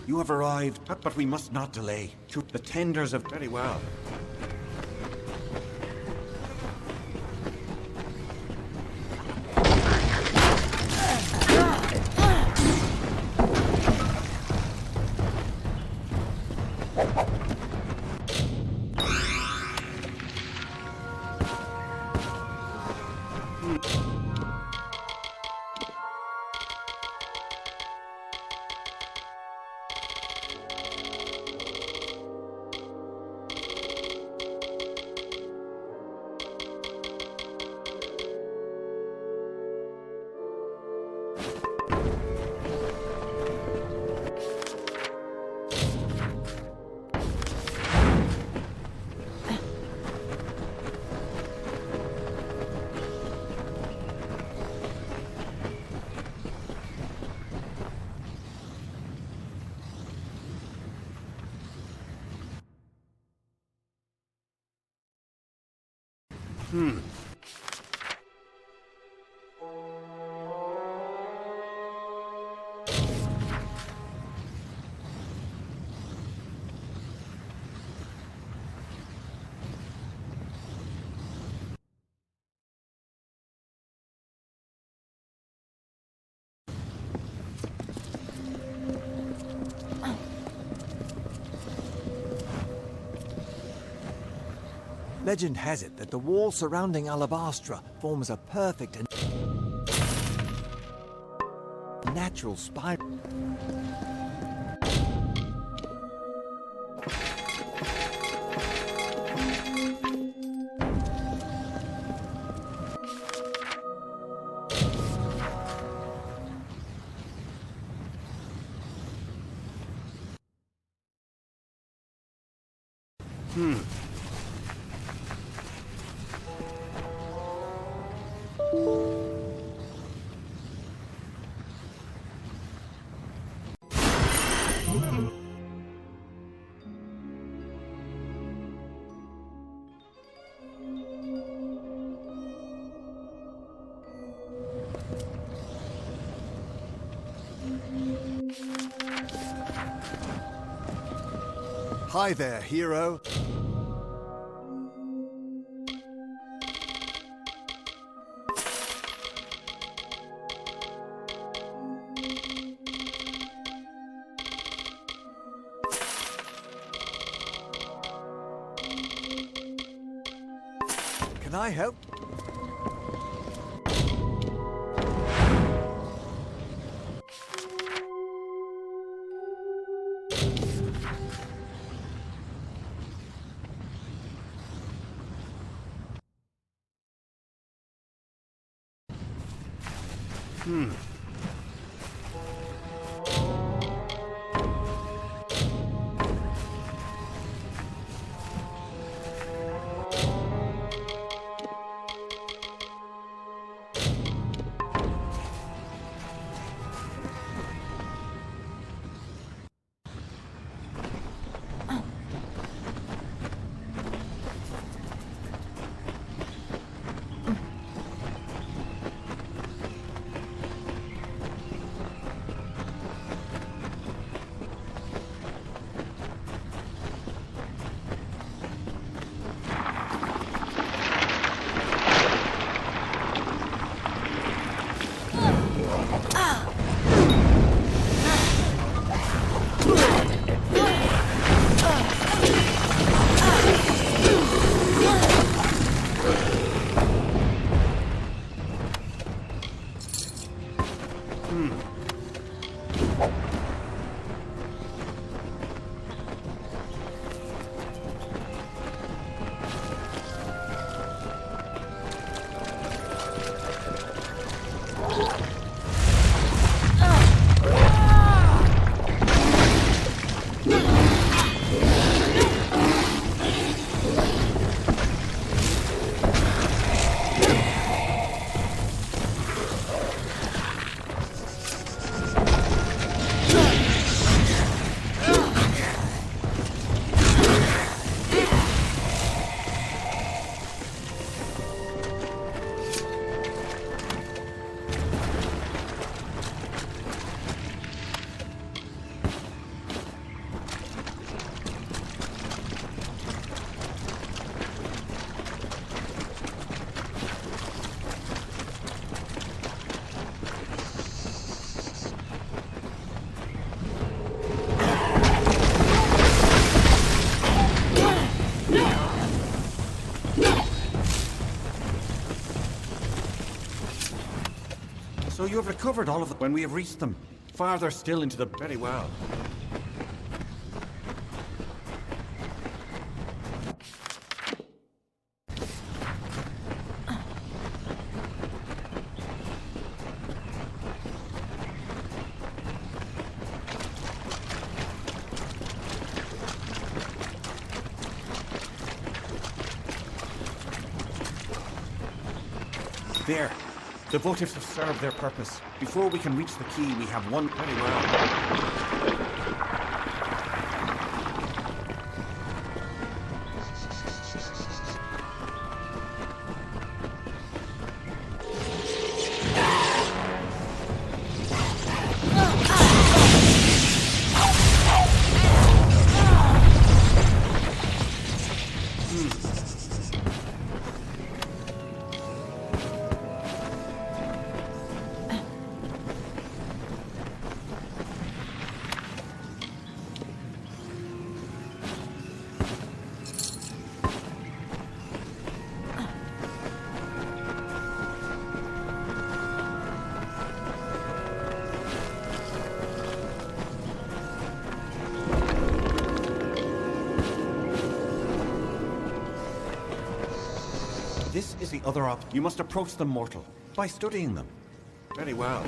You have arrived, but we must not delay. The tenders of... Very well. Legend has it that the wall surrounding Alabastra forms a perfect and natural spiral. Hi there, hero. Can I help? So you have recovered all of them when we have reached them. Farther still into the... Very well. There. The votives have served their purpose. Before we can reach the key, we have one... Very well. This is the other option. You must approach them, mortal, by studying them. Very well.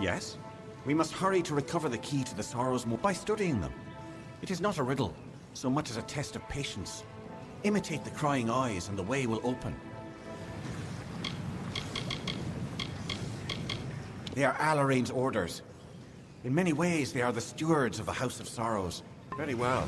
Yes? We must hurry to recover the key to the Sorrows by studying them. It is not a riddle, so much as a test of patience. Imitate the crying eyes and the way will open. They are Alarain's orders. In many ways, they are the stewards of the House of Sorrows. Very well.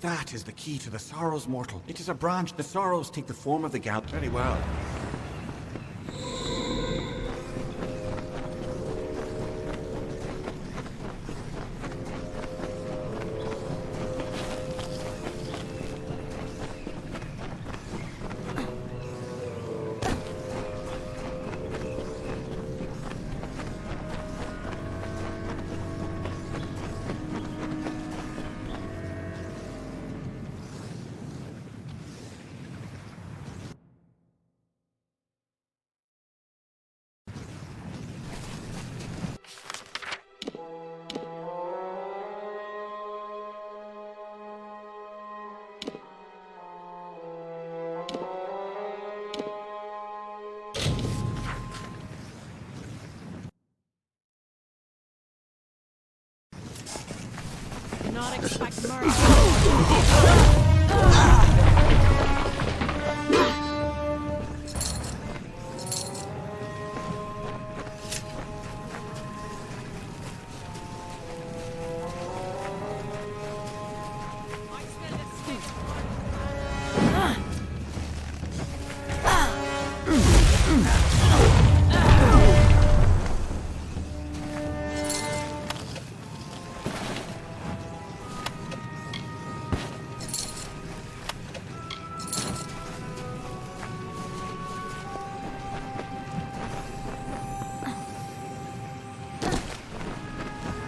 That is the key to the Sorrows, mortal. It is a branch. The Sorrows take the form of the gal. Very well. not expect mercy.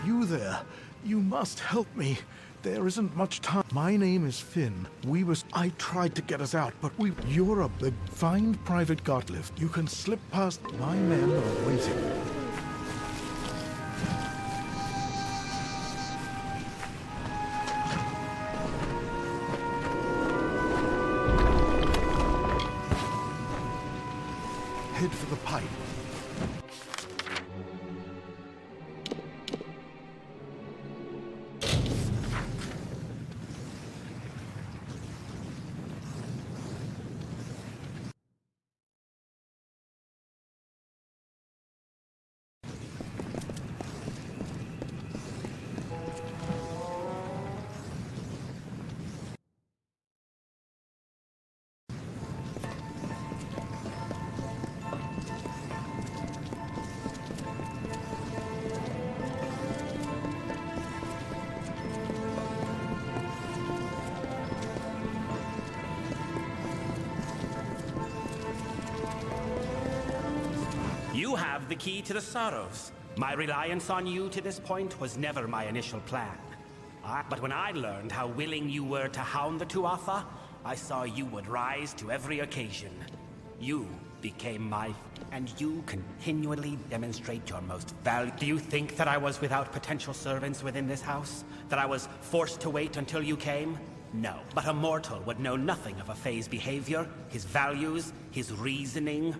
You there. You must help me. There isn't much time. My name is Finn. I tried to get us out, but you're a big... Find Private Godlift. You can slip past. My men are waiting. Head for the pipe. You have the key to the sorrows. My reliance on you to this point was never my initial plan. But when I learned how willing you were to hound the Tuatha, I saw you would rise to every occasion. You became and you continually demonstrate your most valuable. Do you think that I was without potential servants within this house? That I was forced to wait until you came? No. But a mortal would know nothing of a Fae's behavior, his values, his reasoning.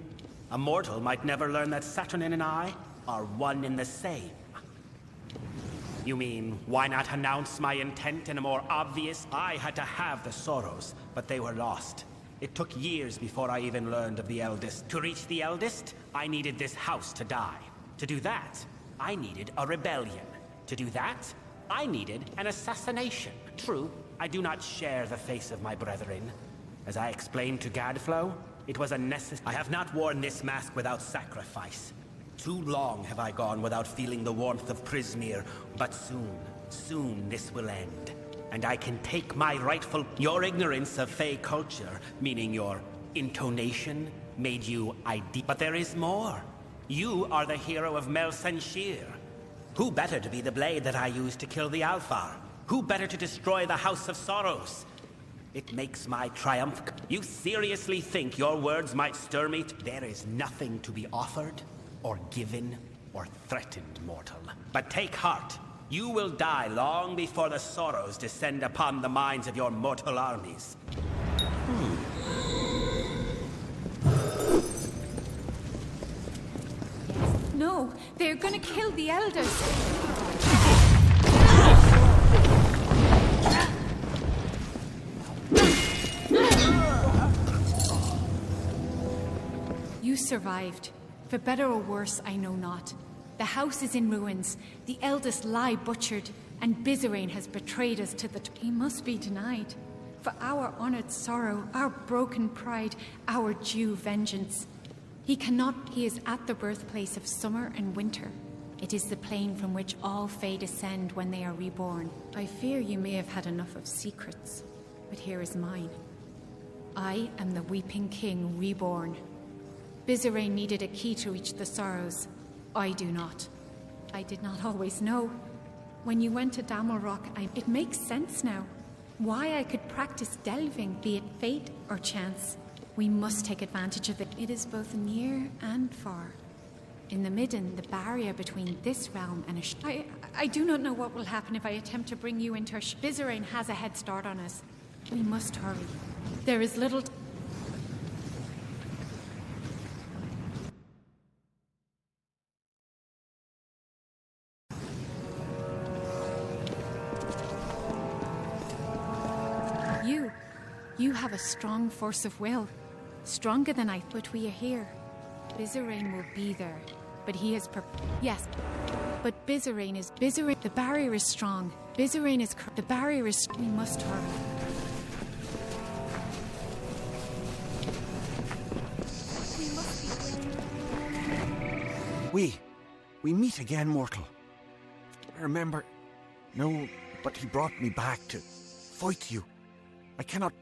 A mortal might never learn that Saturnin and I are one and the same. You mean, why not announce my intent in a more obvious? I had to have the sorrows, but they were lost. It took years before I even learned of the eldest. To reach the eldest, I needed this house to die. To do that, I needed a rebellion. To do that, I needed an assassination. True, I do not share the face of my brethren. As I explained to Gadflow, it was a necessary. I have not worn this mask without sacrifice. Too long have I gone without feeling the warmth of Prismeer, but soon this will end. And I can take my rightful... Your ignorance of Fae culture, meaning your intonation, made you ID. But there is more. You are the hero of Melsenshir. Who better to be the blade that I used to kill the Alfar? Who better to destroy the House of Sorrows? It makes my triumph. You seriously think your words might stir me? There is nothing to be offered, or given, or threatened, mortal. But take heart. You will die long before the sorrows descend upon the minds of your mortal armies. No, they're gonna kill the elders. You survived. For better or worse, I know not. The house is in ruins, the eldest lie butchered, and Bizerain has betrayed us to the... He must be denied. For our honored sorrow, our broken pride, our due vengeance. He cannot... He is at the birthplace of summer and winter. It is the plane from which all Fae descend when they are reborn. I fear you may have had enough of secrets, but here is mine. I am the Weeping King reborn. Bizerain needed a key to reach the sorrows. I do not. I did not always know. When you went to Damelrock, it makes sense now. Why I could practice delving, be it fate or chance. We must take advantage of it. It is both near and far. In the midden, the barrier between this realm and I do not know what will happen if I attempt to bring you into Bizerain has a head start on us. We must hurry. There is little... You have a strong force of will. Stronger than I thought. We are here. Bizarrain will be there. But he has yes. But Bizarrain. The barrier is strong. Bizarrain is the barrier is... We must hurry. We meet again, mortal. I remember... No, but he brought me back to fight you. I cannot...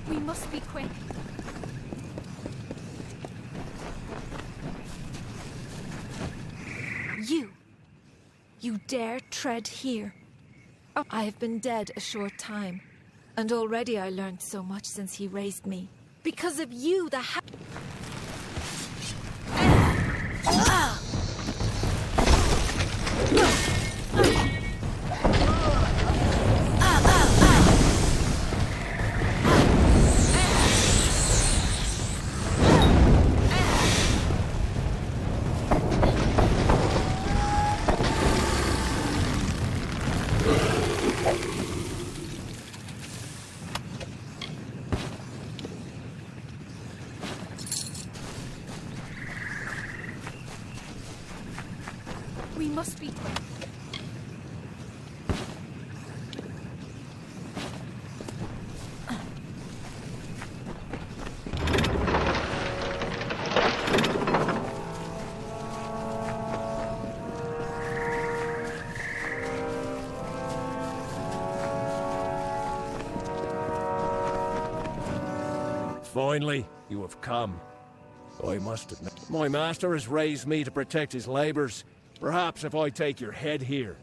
We must be quick. You dare tread here? I have been dead a short time, and already I learned so much since he raised me. Because of you, the We must be quick. Finally, you have come. I must admit, my master has raised me to protect his labours. Perhaps if I take your head here.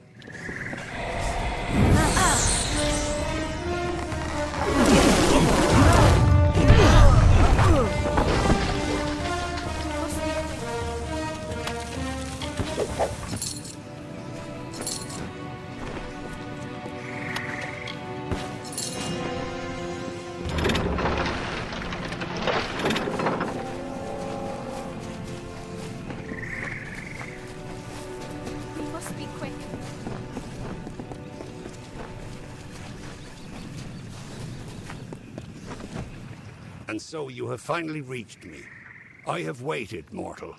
And so you have finally reached me. I have waited, mortal.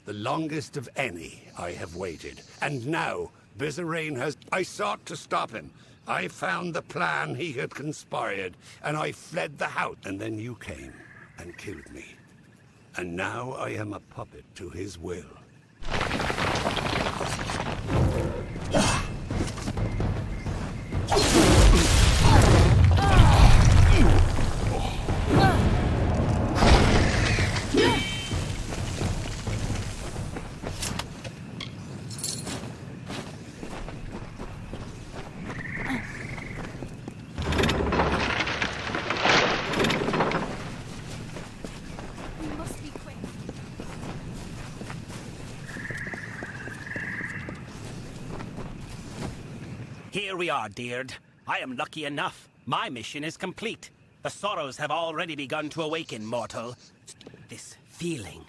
The longest of any I have waited. And now, Bizarrain has... I sought to stop him. I found the plan he had conspired, and I fled the house. And then you came and killed me. And now I am a puppet to his will. Here we are, Deirdre. I am lucky enough. My mission is complete. The sorrows have already begun to awaken, mortal. This feeling.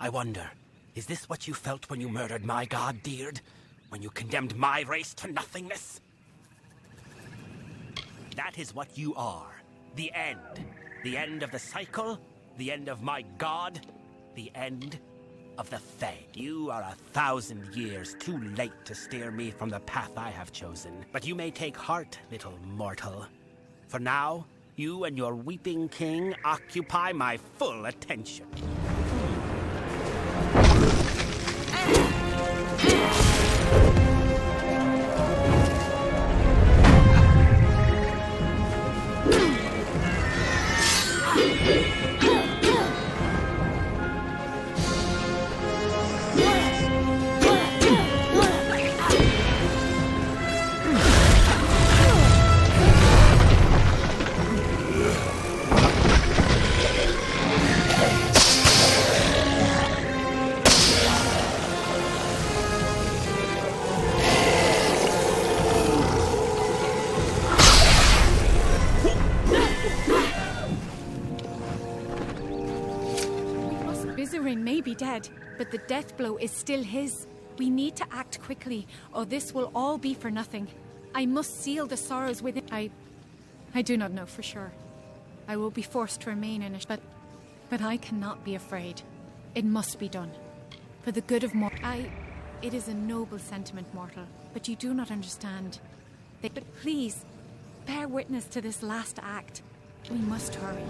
I wonder, is this what you felt when you murdered my god, Deirdre? When you condemned my race to nothingness? That is what you are. The end. The end of the cycle. The end of my god. The end of the Fae. You are 1,000 years too late to steer me from the path I have chosen. But you may take heart, little mortal. For now, you and your weeping king occupy my full attention. Byron may be dead, but the death blow is still his. We need to act quickly, or this will all be for nothing. I must seal the sorrows within. I do not know for sure. I will be forced to remain in it, but I cannot be afraid. It must be done. For the good of It is a noble sentiment, mortal, but you do not understand. But please, bear witness to this last act. We must hurry.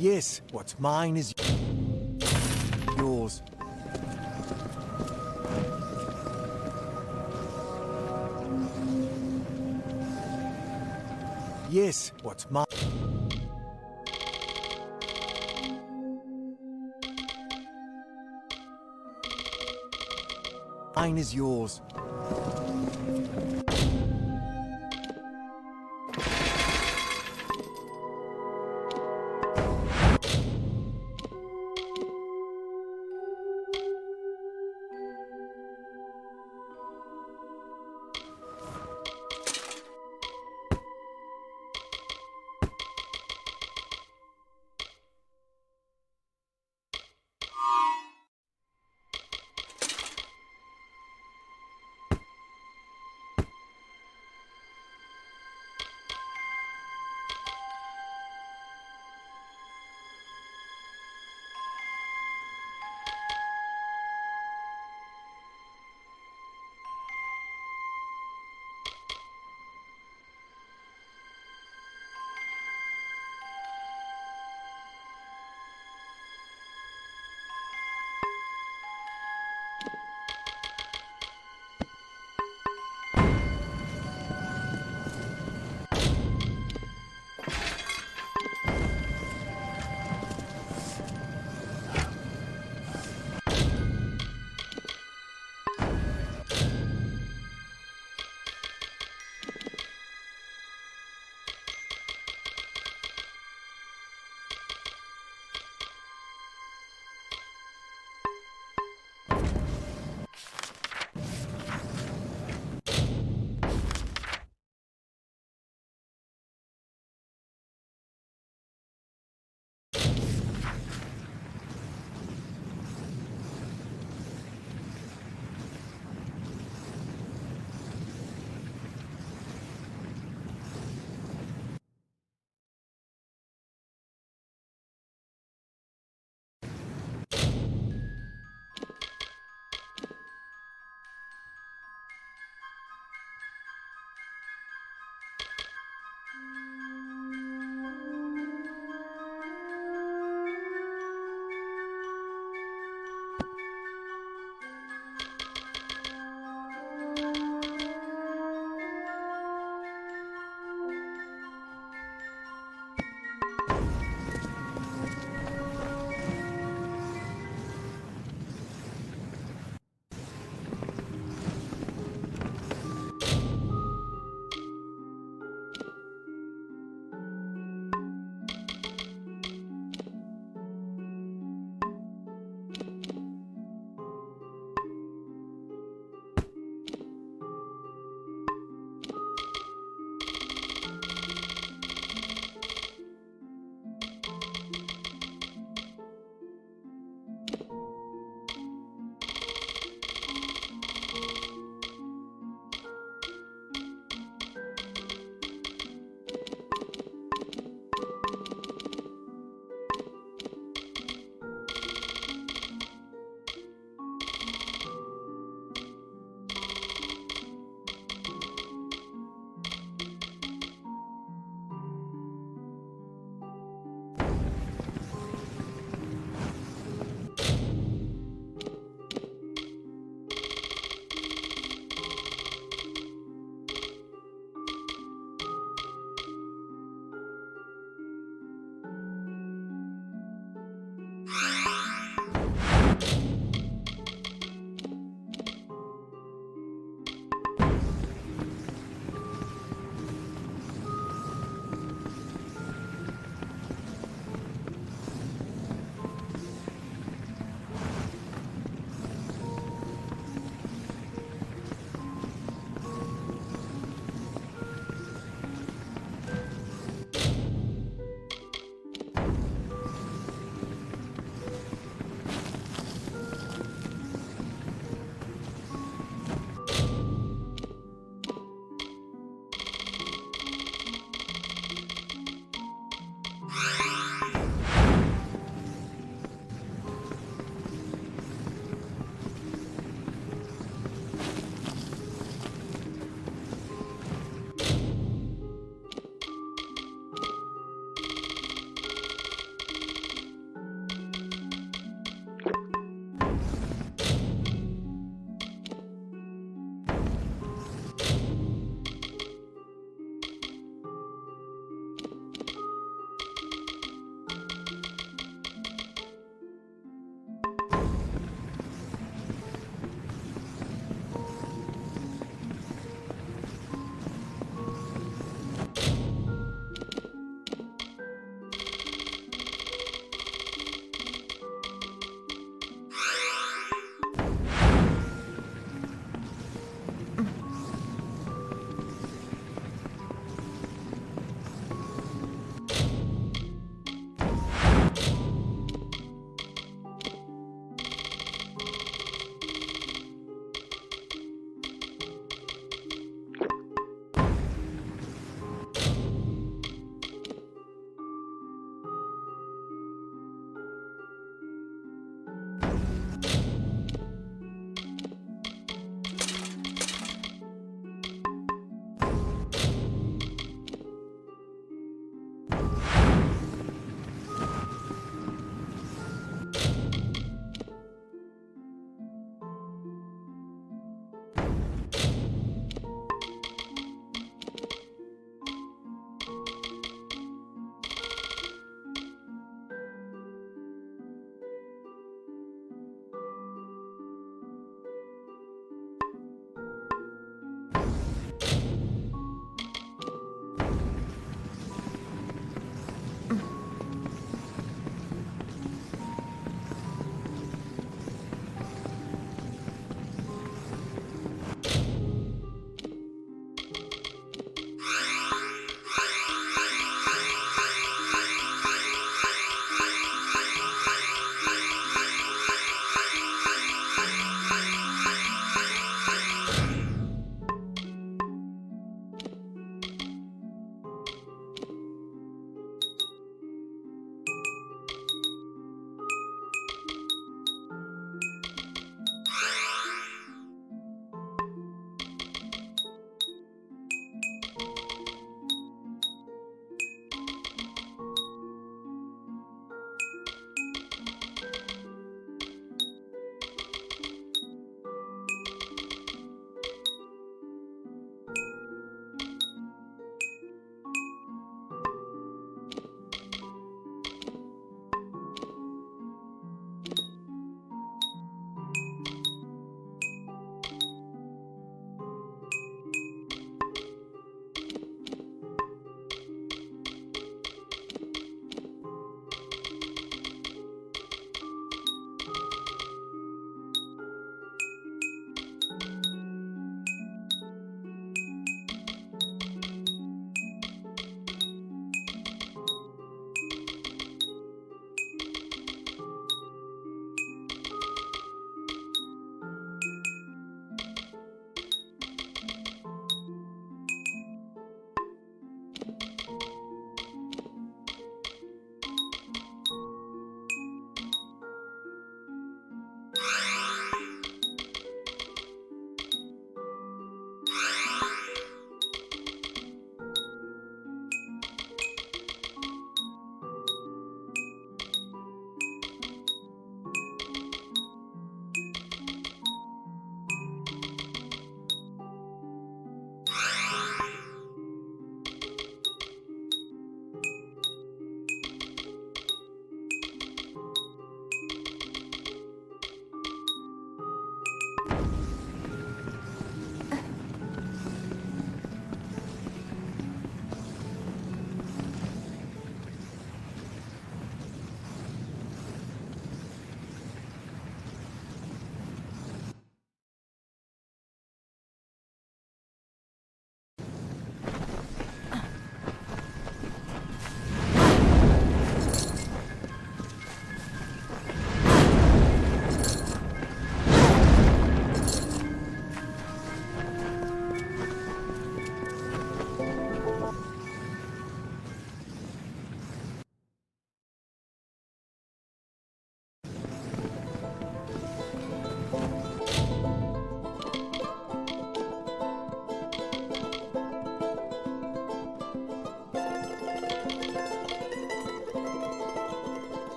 Yes, what's mine is yours. Yes, what's mine? Mine is yours.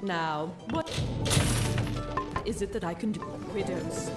Now, what is it that I can do? Widows.